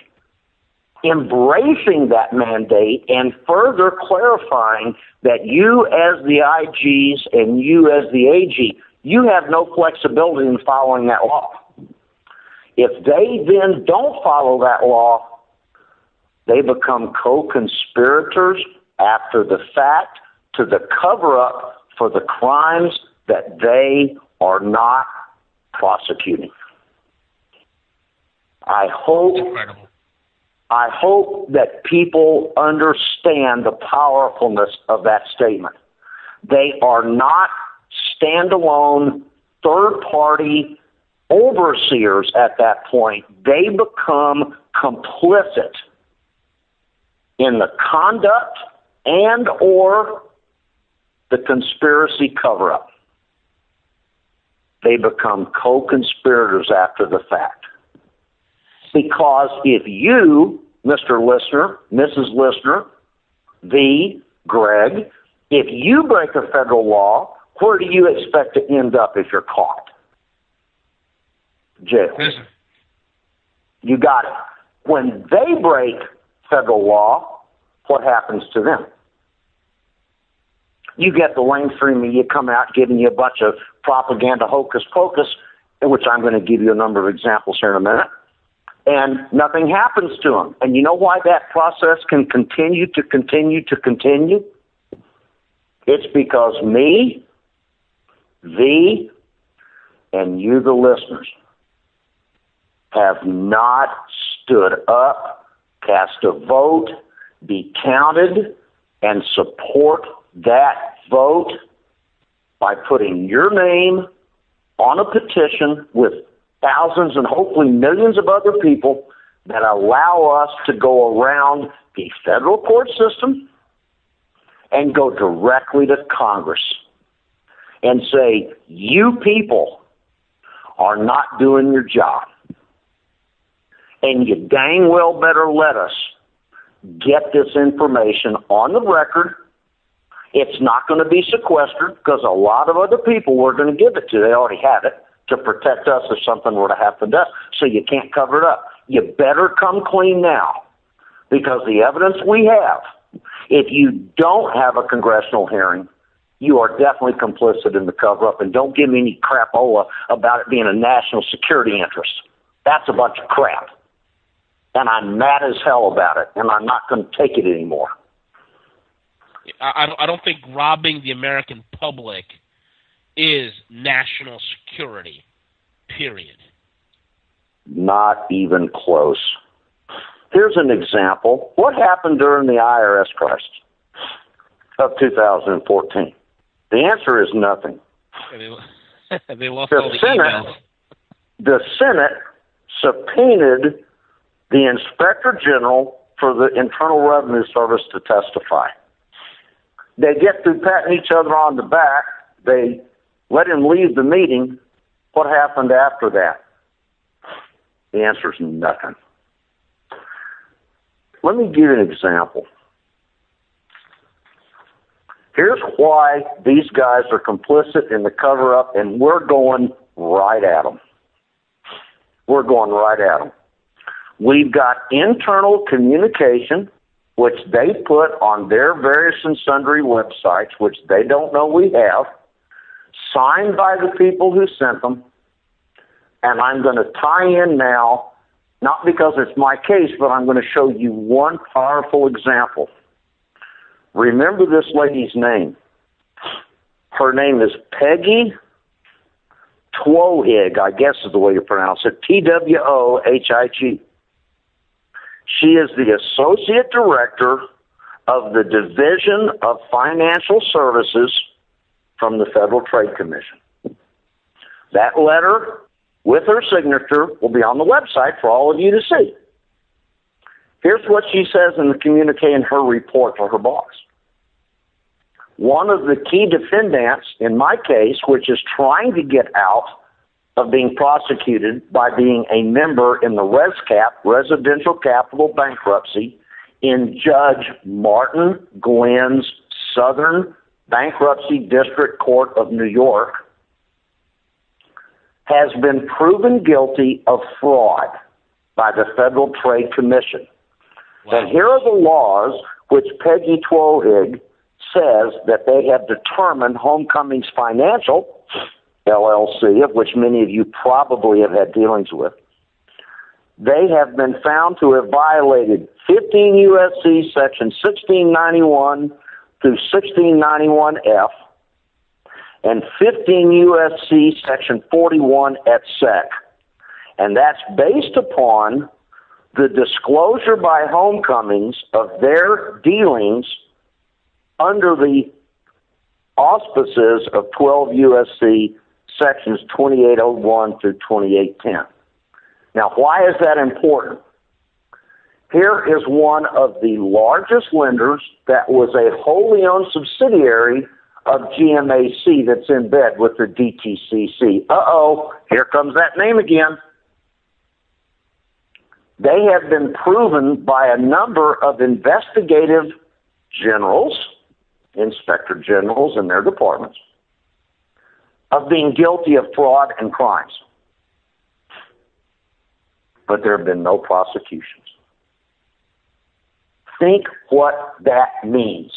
Speaker 12: embracing that mandate and further clarifying that you as the IGs and you as the AG, you have no flexibility in following that law. If they then don't follow that law, they become co-conspirators after the fact to the cover-up for the crimes that they are not prosecuting. I hope that people understand the powerfulness of that statement. They are not standalone third-party overseers at that point. They become complicit in the conduct and or the conspiracy cover-up. They become co-conspirators after the fact. Because if you, Mr. Listener, Mrs. Listener, Greg, if you break a federal law, where do you expect to end up if you're caught? Jail.
Speaker 1: Listen.
Speaker 12: You got it. When they break federal law, what happens to them? You get the mainstream media come out giving you a bunch of propaganda hocus pocus, which I'm going to give you a number of examples here in a minute. and nothing happens to them. And you know why that process can continue to continue to continue? It's because me, thee, and you, the listeners, have not stood up, cast a vote, be counted, and support that vote by putting your name on a petition with thousands and hopefully millions of other people that allow us to go around the federal court system and go directly to Congress and say, you people are not doing your job. And you dang well better let us get this information on the record. It's not going to be sequestered because a lot of other people we're going to give it to. They already have it to protect us if something were to happen to us. So you can't cover it up. You better come clean now because the evidence we have, if you don't have a congressional hearing, you are definitely complicit in the cover-up. And don't give me any crapola about it being a national security interest. That's a bunch of crap. And I'm mad as hell about it, and I'm not going to take it anymore.
Speaker 1: I don't think robbing the American public is national security, period.
Speaker 12: Not even close. Here's an example. What happened during the IRS crisis of 2014? The answer is nothing.
Speaker 1: They lost all the emails.
Speaker 12: The Senate subpoenaed the Inspector General for the Internal Revenue Service to testify. They get through patting each other on the back. They let him leave the meeting. What happened after that? The answer is nothing. Let me give you an example. Here's why these guys are complicit in the cover-up, and we're going right at them. We're going right at them. We've got internal communication, which they put on their various and sundry websites, which they don't know we have, signed by the people who sent them. And I'm going to tie in now, not because it's my case, but I'm going to show you one powerful example. Remember this lady's name. Her name is Peggy Twohig, I guess is the way you pronounce it, Twohig. She is the Associate Director of the Division of Financial Services from the Federal Trade Commission. That letter with her signature will be on the website for all of you to see. Here's what she says in the communique in her report to her boss. One of the key defendants in my case, which is trying to get out of being prosecuted by being a member in the ResCap, Residential Capital Bankruptcy, in Judge Martin Glenn's Southern Bankruptcy District Court of New York, has been proven guilty of fraud by the Federal Trade Commission. Wow. And here are the laws which Peggy Twohig says that they have determined Homecomings Financial, LLC, of which many of you probably have had dealings with, they have been found to have violated 15 U.S.C. Section 1691 through 1691F and 15 U.S.C. Section 41 et sec. And that's based upon the disclosure by Homecomings of their dealings under the auspices of 12 U.S.C. Sections 2801 through 2810. Now, why is that important? Here is one of the largest lenders that was a wholly owned subsidiary of GMAC that's in bed with the DTCC. Here comes that name again. They have been proven by a number of investigative generals, inspector generals in their departments, of being guilty of fraud and crimes. But there have been no prosecutions. Think what that means.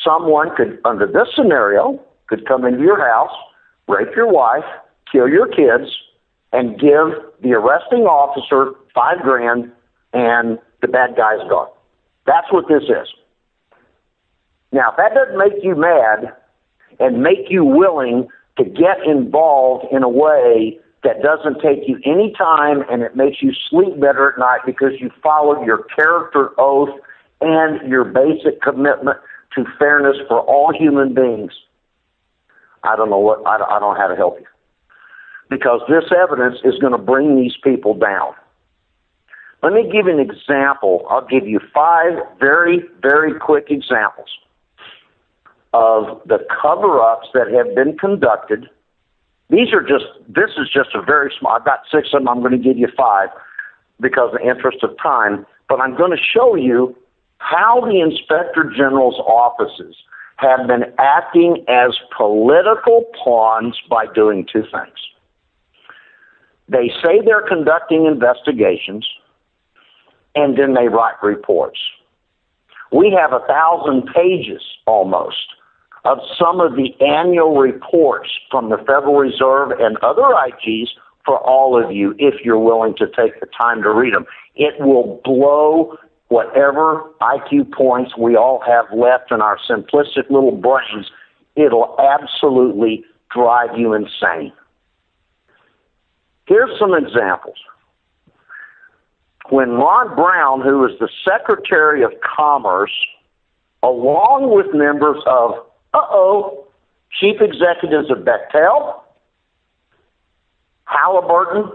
Speaker 12: Someone could, under this scenario, could come into your house, rape your wife, kill your kids, and give the arresting officer $5,000, and the bad guy's gone. That's what this is. Now, if that doesn't make you mad and make you willing to get involved in a way that doesn't take you any time and it makes you sleep better at night because you followed your character oath and your basic commitment to fairness for all human beings, I don't know how to help you. Because this evidence is going to bring these people down. Let me give you an example. I'll give you 5 very, very quick examples of the cover-ups that have been conducted. This is just a very small, I've got 6 of them, I'm going to give you 5 because of the interest of time, but I'm going to show you how the Inspector General's offices have been acting as political pawns by doing 2 things. They say they're conducting investigations, and then they write reports. We have 1,000 pages almost of some of the annual reports from the Federal Reserve and other IGs for all of you if you're willing to take the time to read them. It will blow whatever IQ points we all have left in our simplistic little brains. It'll absolutely drive you insane. Here's some examples. When Ron Brown, who was the Secretary of Commerce, along with members of, chief executives of Bechtel, Halliburton,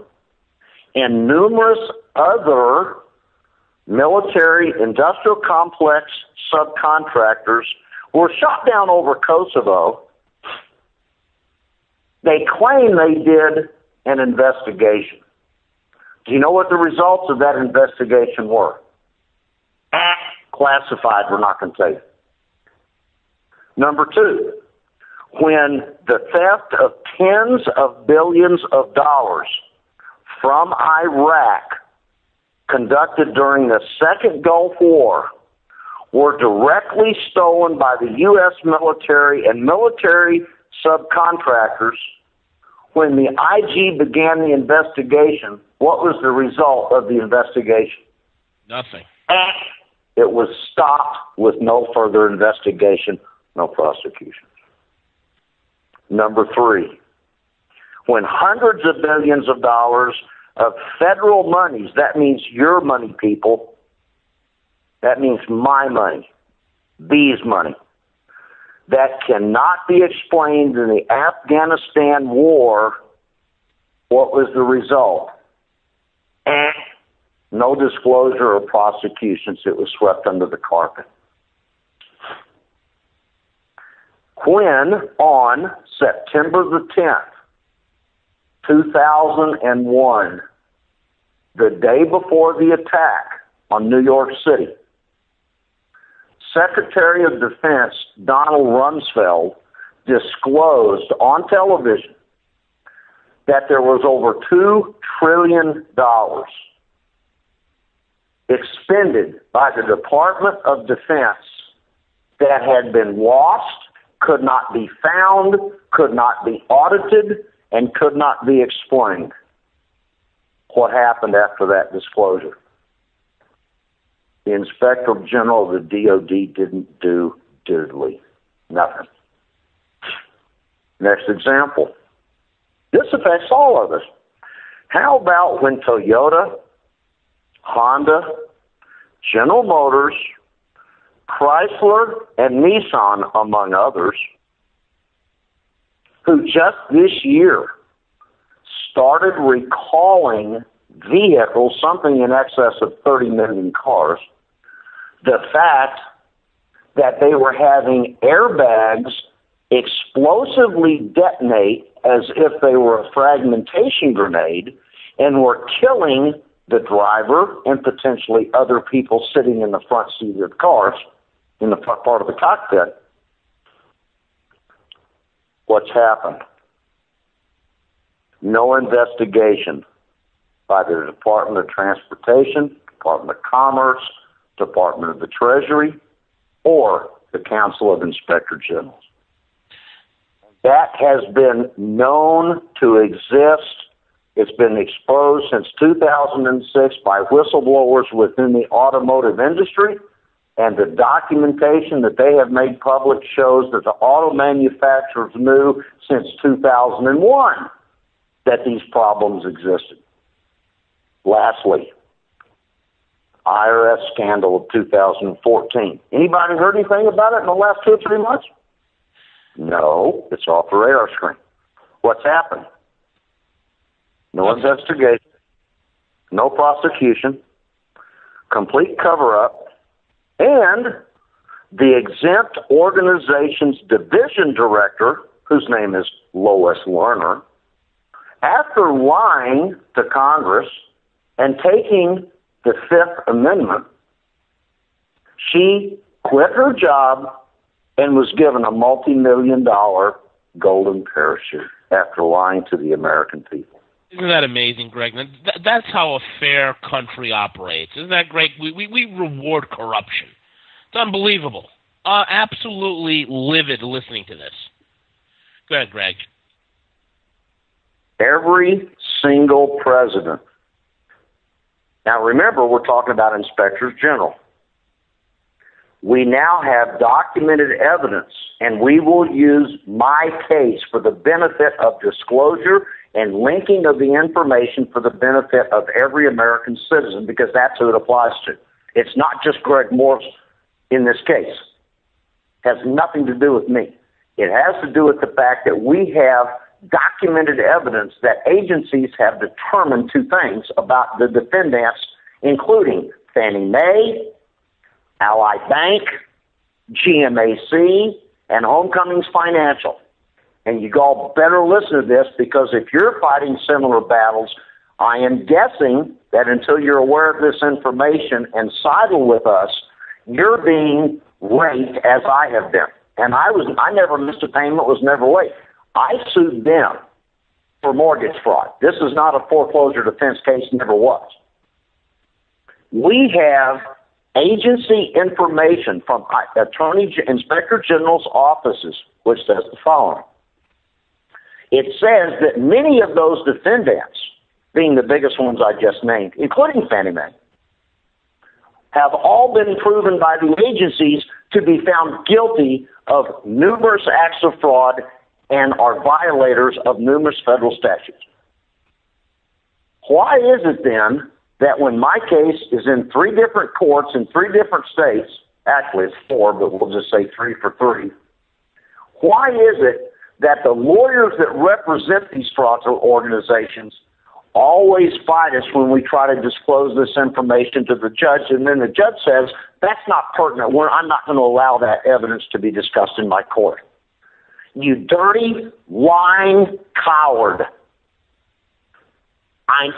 Speaker 12: and numerous other military industrial complex subcontractors were shot down over Kosovo, they claim they did an investigation. Do you know what the results of that investigation were? Classified, we're not going to tell you. Number 2, when the theft of tens of billions of dollars from Iraq conducted during the Second Gulf War were directly stolen by the U.S. military and military subcontractors, when the IG began the investigation, what was the result of the investigation?
Speaker 1: Nothing.
Speaker 12: It was stopped with no further investigation, no prosecution. Number 3, when hundreds of billions of dollars of federal monies, that means your money, people, that means my money, B's money, that cannot be explained in the Afghanistan war, what was the result? No disclosure or prosecutions. It was swept under the carpet. When on September the 10th, 2001, the day before the attack on New York City, Secretary of Defense Donald Rumsfeld disclosed on television that there was over $2 trillion expended by the Department of Defense that had been lost, could not be found, could not be audited, and could not be explained. What happened after that disclosure? The Inspector General of the DOD didn't do diddly. Nothing. Next example. This affects all of us. How about when Toyota, Honda, General Motors, Chrysler, and Nissan, among others, who just this year started recalling vehicles, something in excess of 30 million cars, the fact that they were having airbags explosively detonate as if they were a fragmentation grenade and were killing the driver and potentially other people sitting in the front seat of the cars, in the front part of the cockpit. What's happened? No investigation by the Department of Transportation, Department of Commerce, Department of the Treasury, or the Council of Inspector Generals. That has been known to exist It's been exposed since 2006 by whistleblowers within the automotive industry, and the documentation that they have made public shows that the auto manufacturers knew since 2001 that these problems existed. Lastly, IRS scandal of 2014. Anybody heard anything about it in the last 2 or 3 months? No, it's off the radar screen. What's happened? No investigation, no prosecution, complete cover-up, and the exempt organization's division director, whose name is Lois Lerner, after lying to Congress and taking the Fifth Amendment, she quit her job and was given a multi-million-dollar golden parachute after lying to the American people.
Speaker 1: Isn't that amazing, Greg? That's how a fair country operates. Isn't that great? We reward corruption. It's unbelievable. Absolutely livid listening to this. Go ahead, Greg.
Speaker 12: Every single president. Now remember, we're talking about inspectors general. We now have documented evidence, and we will use my case for the benefit of disclosure and linking of the information for the benefit of every American citizen, because that's who it applies to. It's not just Greg Morse in this case. It has nothing to do with me. It has to do with the fact that we have documented evidence that agencies have determined 2 things about the defendants, including Fannie Mae, Ally Bank, GMAC, and Homecomings Financial. And you all better listen to this, because if you're fighting similar battles, I am guessing that until you're aware of this information and sidle with us, you're being raped as I have been. And I never missed a payment, was never late. I sued them for mortgage fraud. This is not a foreclosure defense case, never was. We have agency information from Inspector General's offices, which says the following. It says that many of those defendants, being the biggest ones I just named, including Fannie Mae, have all been proven by the agencies to be found guilty of numerous acts of fraud and are violators of numerous federal statutes. Why is it then that when my case is in 3 different courts in 3 different states, actually it's 4, but we'll just say 3 for 3, why is it that the lawyers that represent these fraudulent organizations always fight us when we try to disclose this information to the judge, and then the judge says, that's not pertinent. I'm not going to allow that evidence to be discussed in my court. You dirty, lying coward.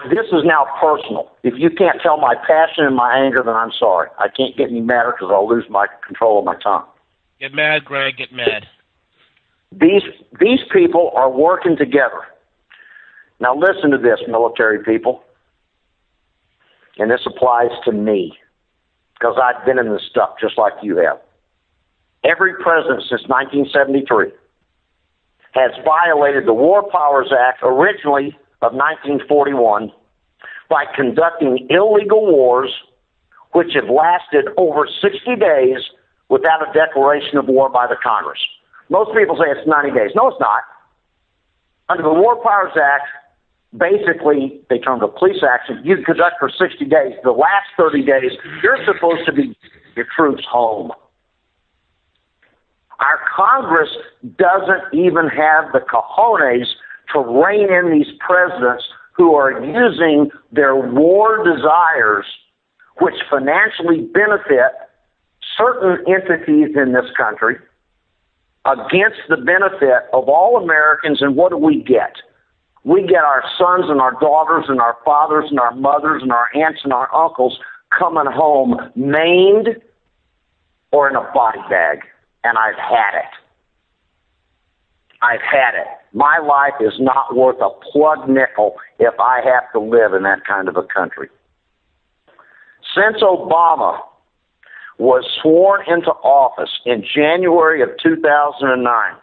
Speaker 12: This is now personal. If you can't tell my passion and my anger, then I'm sorry. I can't get any madder because I'll lose my control of my tongue.
Speaker 1: Get mad, Greg, get mad.
Speaker 12: These people are working together. Now listen to this, military people. And this applies to me, because I've been in this stuff just like you have. Every president since 1973 has violated the War Powers Act, originally of 1941, by conducting illegal wars which have lasted over 60 days without a declaration of war by the Congress. Most people say it's 90 days. No, it's not. Under the War Powers Act, basically, they termed a police action. You conduct for 60 days. The last 30 days, you're supposed to be your troops home. Our Congress doesn't even have the cojones to rein in these presidents who are using their war desires, which financially benefit certain entities in this country, against the benefit of all Americans. And what do we get? We get our sons and our daughters and our fathers and our mothers and our aunts and our uncles coming home maimed or in a body bag. And I've had it. I've had it. My life is not worth a plug nickel if I have to live in that kind of a country. Since Obama was sworn into office in January of 2009,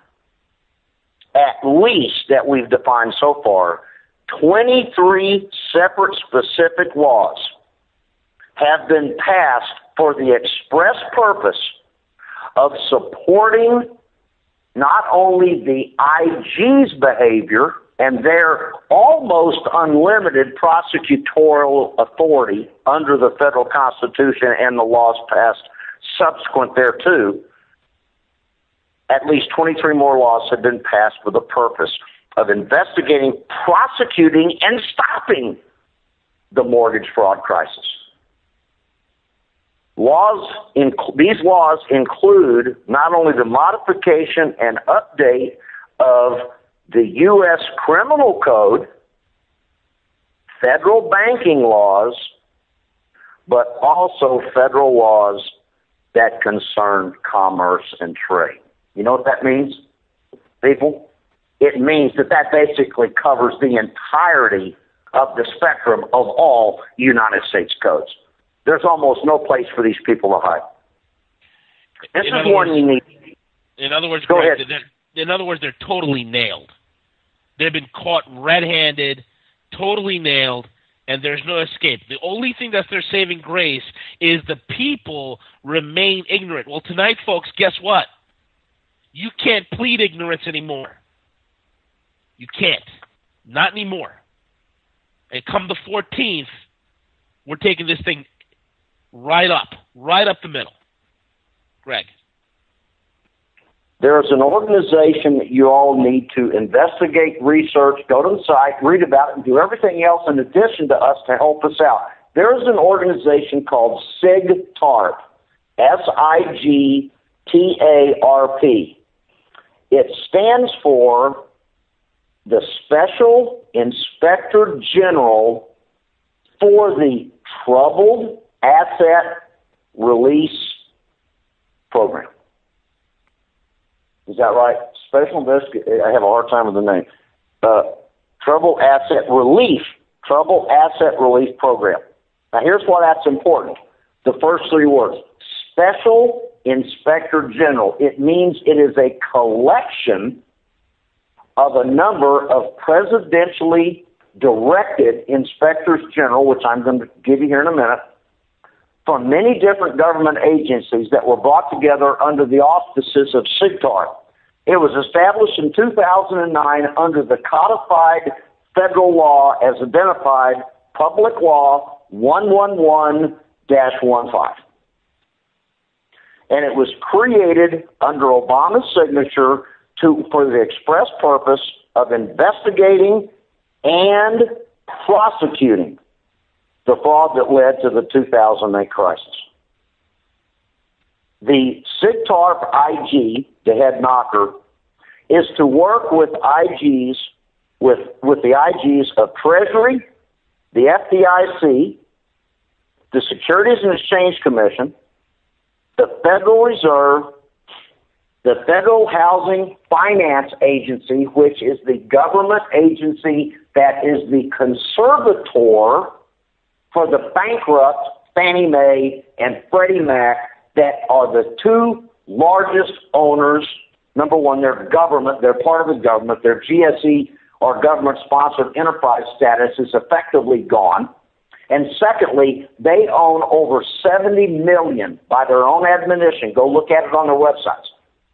Speaker 12: at least that we've defined so far, 23 separate specific laws have been passed for the express purpose of supporting not only the IG's behavior and their almost unlimited prosecutorial authority under the federal Constitution and the laws passed subsequent thereto. At least 23 more laws have been passed for the purpose of investigating, prosecuting, and stopping the mortgage fraud crisis. These laws include not only the modification and update of the U.S. Criminal Code, federal banking laws, but also federal laws that concern commerce and trade. You know what that means, people? It means that basically covers the entirety of the spectrum of all United States codes. There's almost no place for these people to hide. This is one you need.
Speaker 1: In other words,
Speaker 12: go ahead.
Speaker 1: In other words, they're totally nailed. They've been caught red-handed, totally nailed, and there's no escape. The only thing that's their saving grace is the people remain ignorant. Well, tonight, folks, guess what? You can't plead ignorance anymore. You can't. Not anymore. And come the 14th, we're taking this thing right up the middle. Greg.
Speaker 12: There is an organization that you all need to investigate, research, go to the site, read about it, and do everything else in addition to us to help us out. There is an organization called SIGTARP, SIGTARP. It stands for the Special Inspector General for the Troubled Asset Release Program. Is that right? I have a hard time with the name. Troubled Asset Relief Program. Now here's why that's important. The first three words. Special Inspector General. It means it is a collection of a number of presidentially directed inspectors general, which I'm going to give you here in a minute, from many different government agencies that were brought together under the auspices of SIGTARP. It was established in 2009 under the codified federal law as identified Public Law 111-15. And it was created under Obama's signature for the express purpose of investigating and prosecuting the fraud that led to the 2008 crisis. The SIGTARP IG, the head knocker, is to work with IGs, with the IGs of Treasury, the FDIC, the Securities and Exchange Commission, the Federal Reserve, the Federal Housing Finance Agency, which is the government agency that is the conservator for the bankrupt Fannie Mae and Freddie Mac that are the two largest owners. Number one, they're government. They're part of the government. Their GSE or government-sponsored enterprise status is effectively gone. And secondly, they own over $70 million by their own admonition. Go look at it on their websites,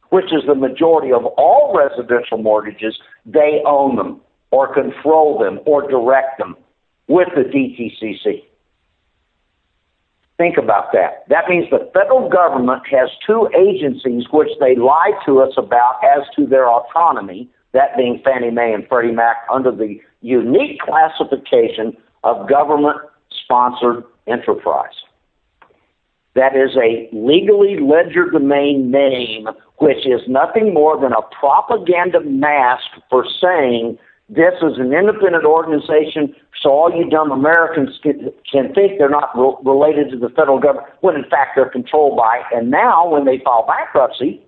Speaker 12: which is the majority of all residential mortgages. They own them or control them or direct them with the DTCC. Think about that. That means the federal government has two agencies which they lie to us about as to their autonomy, that being Fannie Mae and Freddie Mac, under the unique classification of government-sponsored enterprise. That is a legally ledger domain name, which is nothing more than a propaganda mask for saying this is an independent organization, so all you dumb Americans can think they're not related to the federal government, when in fact they're controlled by. And now, when they file bankruptcy,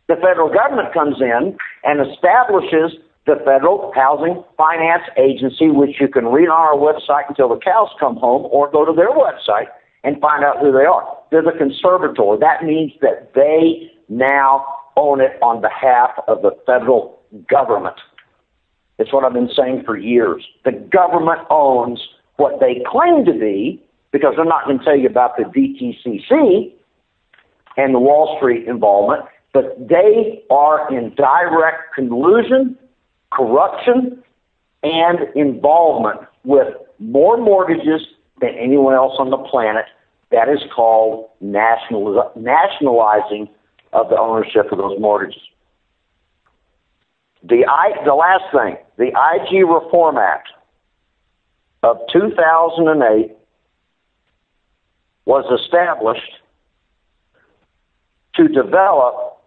Speaker 12: the federal government comes in and establishes the Federal Housing Finance Agency, which you can read on our website until the cows come home, or go to their website and find out who they are. They're the conservator. That means that they now own it on behalf of the federal government. It's what I've been saying for years. The government owns what they claim to be, because they're not going to tell you about the DTCC and the Wall Street involvement, but they are in direct collusion, corruption, and involvement with more mortgages than anyone else on the planet. That is called nationalizing of the ownership of those mortgages. The last thing, the IG Reform Act of 2008 was established to develop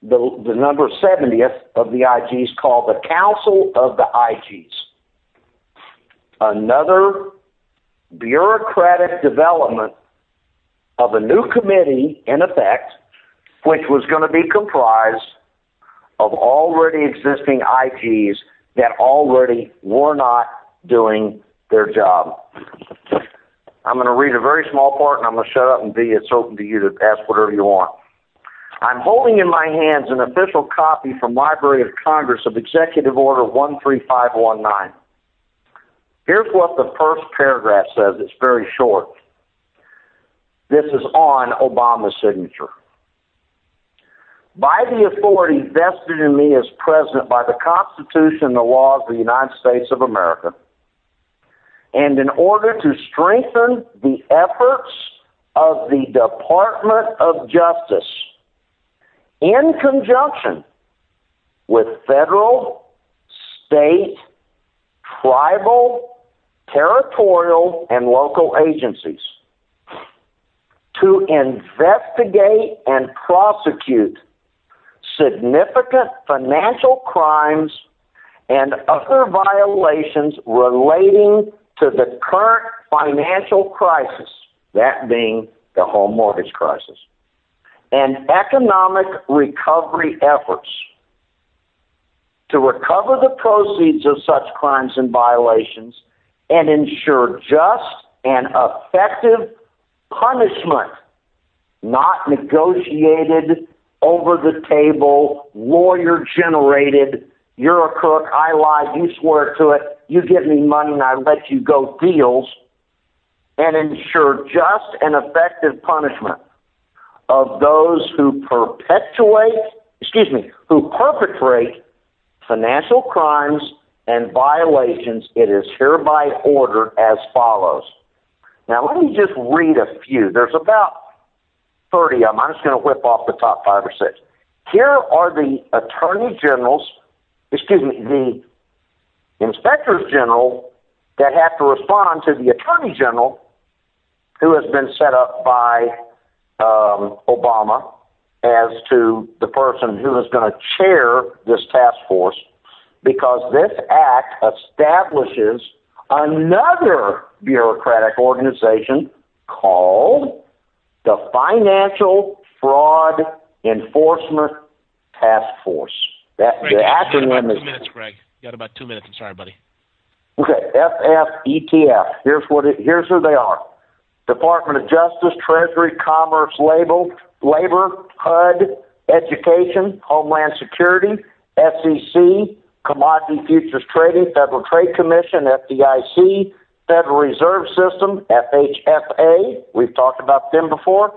Speaker 12: the number 70th of the IGs, called the Council of the IGs. Another bureaucratic development of a new committee in effect, which was going to be comprised of already existing IGs that already were not doing their job. I'm going to read a very small part, and I'm going to shut up and it's open to you to ask whatever you want. I'm holding in my hands an official copy from Library of Congress of Executive Order 13519. Here's what the first paragraph says. It's very short. This is on Obama's signature. By the authority vested in me as president by the Constitution and the laws of the United States of America, and in order to strengthen the efforts of the Department of Justice in conjunction with federal, state, tribal, territorial, and local agencies, to investigate and prosecute significant financial crimes and other violations relating to the current financial crisis, that being the home mortgage crisis, and economic recovery efforts to recover the proceeds of such crimes and violations and ensure just and effective punishment, not negotiated, over-the-table, lawyer-generated, you're a crook, I lied, you swear to it, you give me money and I let you go deals, and ensure just and effective punishment of those who perpetrate financial crimes and violations. It is hereby ordered as follows. Now, let me just read a few. There's about 30 of them. I'm just going to whip off the top 5 or 6. Here are the the inspectors general that have to respond to the attorney general who has been set up by Obama as to the person who is going to chair this task force, because this act establishes another bureaucratic organization called the Financial Fraud Enforcement Task Force. Greg, the acronym is...
Speaker 1: 2 minutes, Greg. You got about 2 minutes. I'm sorry, buddy.
Speaker 12: Okay, FFETF. Here's who they are. Department of Justice, Treasury, Commerce, Labor, HUD, Education, Homeland Security, SEC, Commodity Futures Trading, Federal Trade Commission, FDIC, Federal Reserve System, FHFA. We've talked about them before.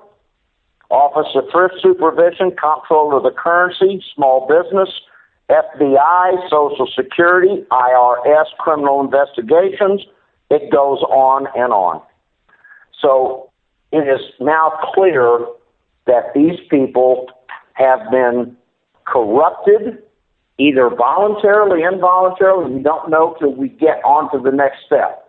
Speaker 12: Office of Thrift Supervision, Comptroller of the Currency, Small Business, FBI, Social Security, IRS, Criminal Investigations. It goes on and on. So it is now clear that these people have been corrupted, either voluntarily, involuntarily. We don't know till we get on to the next step.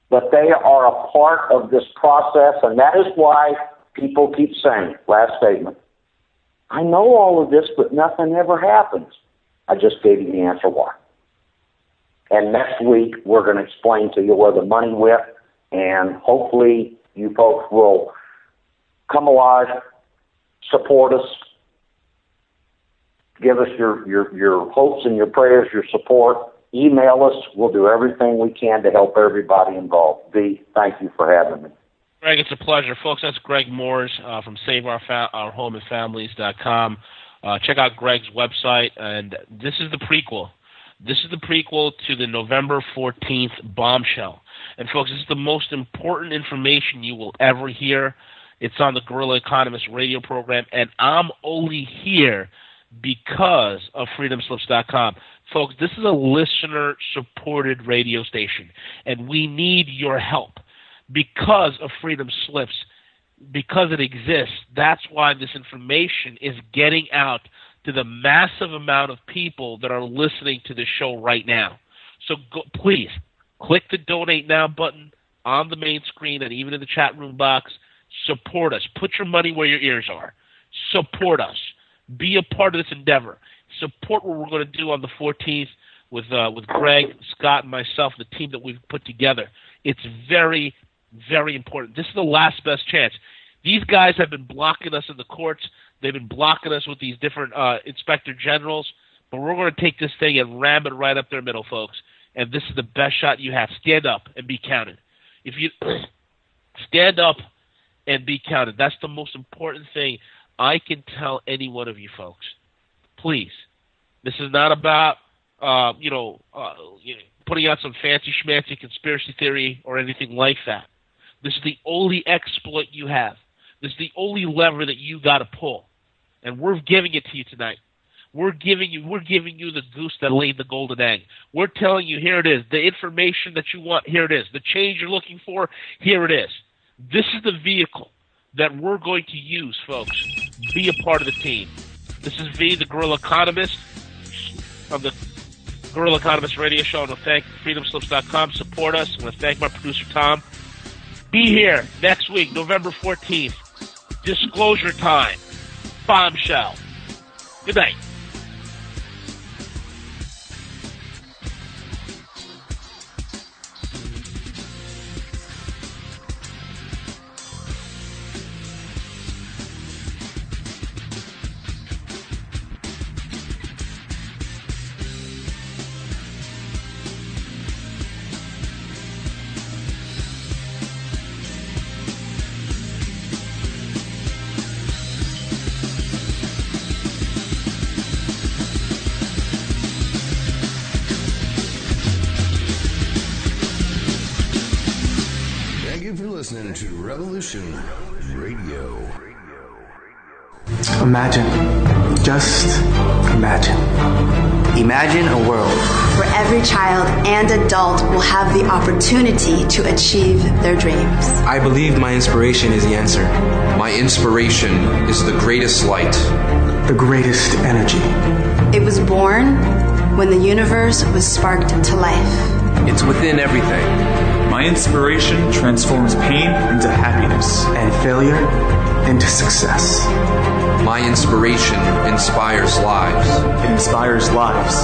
Speaker 12: But they are a part of this process, and that is why people keep saying, last statement, I know all of this, but nothing ever happens. I just gave you the answer why. And next week, we're going to explain to you where the money went, and hopefully you folks will come alive, support us, give us your hopes and your prayers, your support. Email us. We'll do everything we can to help everybody involved. V, thank you for having me.
Speaker 1: Greg, it's a pleasure. Folks, that's Greg Morse from SaveOurHomeAndFamilies.com. Check out Greg's website, and this is the prequel. This is the prequel to the November 14th bombshell. And, folks, this is the most important information you will ever hear. It's on the Guerrilla Economist radio program, and I'm only here because of freedomslips.com. Folks, this is a listener-supported radio station, and we need your help because of Freedom Slips, because it exists. That's why this information is getting out to the massive amount of people that are listening to this show right now. So please, click the Donate Now button on the main screen and even in the chat room box. Support us. Put your money where your ears are. Support us. Be a part of this endeavor. Support what we're going to do on the 14th with Greg, Scott, and myself, the team that we've put together. It's very, very important. This is the last best chance. These guys have been blocking us in the courts. They've been blocking us with these different inspector generals. But we're going to take this thing and ram it right up their middle, folks. And this is the best shot you have. Stand up and be counted. If you stand up and be counted, that's the most important thing I can tell any one of you folks. Please. This is not about, putting out some fancy schmancy conspiracy theory or anything like that. This is the only exploit you have. This is the only lever that you got to pull. And we're giving it to you tonight. We're giving you the goose that laid the golden egg. We're telling you, here it is. The information that you want, here it is. The change you're looking for, here it is. This is the vehicle that we're going to use, folks. Be a part of the team. This is V, the Guerrilla Economist, of the Guerrilla Economist radio show. I want to thank freedomslips.com. Support us. I want to thank my producer, Tom. Be here next week, November 14th. Disclosure time. Bombshell. Good night.
Speaker 13: Listening to Revolution Radio.
Speaker 14: Imagine. Just imagine.
Speaker 15: Imagine a world
Speaker 16: where every child and adult will have the opportunity to achieve their dreams.
Speaker 17: I believe my inspiration is the answer.
Speaker 18: My inspiration is the greatest light.
Speaker 14: The greatest energy.
Speaker 16: It was born when the universe was sparked to life.
Speaker 17: It's within everything.
Speaker 19: My inspiration transforms pain into happiness.
Speaker 14: And failure into success.
Speaker 18: My inspiration inspires lives.
Speaker 19: It inspires lives.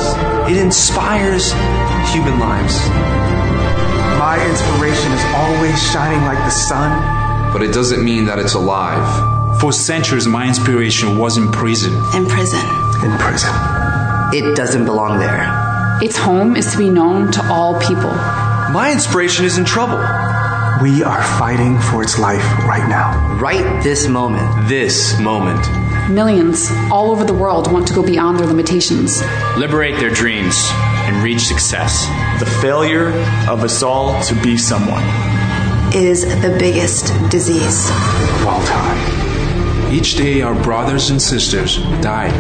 Speaker 17: It inspires human lives.
Speaker 14: My inspiration is always shining like the sun.
Speaker 18: But it doesn't mean that it's alive.
Speaker 19: For centuries, my inspiration was in prison.
Speaker 16: In prison.
Speaker 14: In prison.
Speaker 15: It doesn't belong there.
Speaker 20: Its home is to be known to all people.
Speaker 17: My inspiration is in trouble.
Speaker 14: We are fighting for its life right now.
Speaker 15: Right this moment.
Speaker 17: This moment.
Speaker 20: Millions all over the world want to go beyond their limitations.
Speaker 19: Liberate their dreams and reach success. The failure of us all to be someone
Speaker 16: is the biggest disease
Speaker 14: of all time.
Speaker 18: Each day our brothers and sisters die.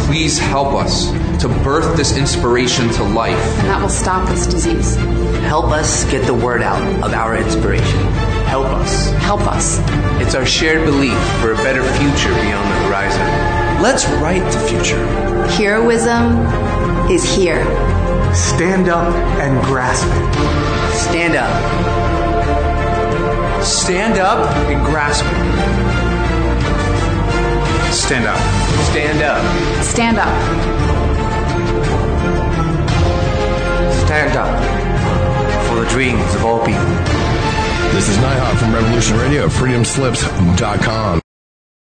Speaker 18: Please help us to birth this inspiration to life.
Speaker 20: And that will stop this disease.
Speaker 15: Help us get the word out of our inspiration.
Speaker 19: Help us.
Speaker 20: Help us.
Speaker 17: It's our shared belief for a better future beyond the horizon. Let's write the future.
Speaker 16: Heroism is here.
Speaker 14: Stand up and grasp it.
Speaker 15: Stand up.
Speaker 17: Stand up and grasp it.
Speaker 19: Stand up.
Speaker 17: Stand up.
Speaker 20: Stand up.
Speaker 15: Stand up for the dreams of all people.
Speaker 6: This is Nighthawk from Revolution Radio, freedomslips.com.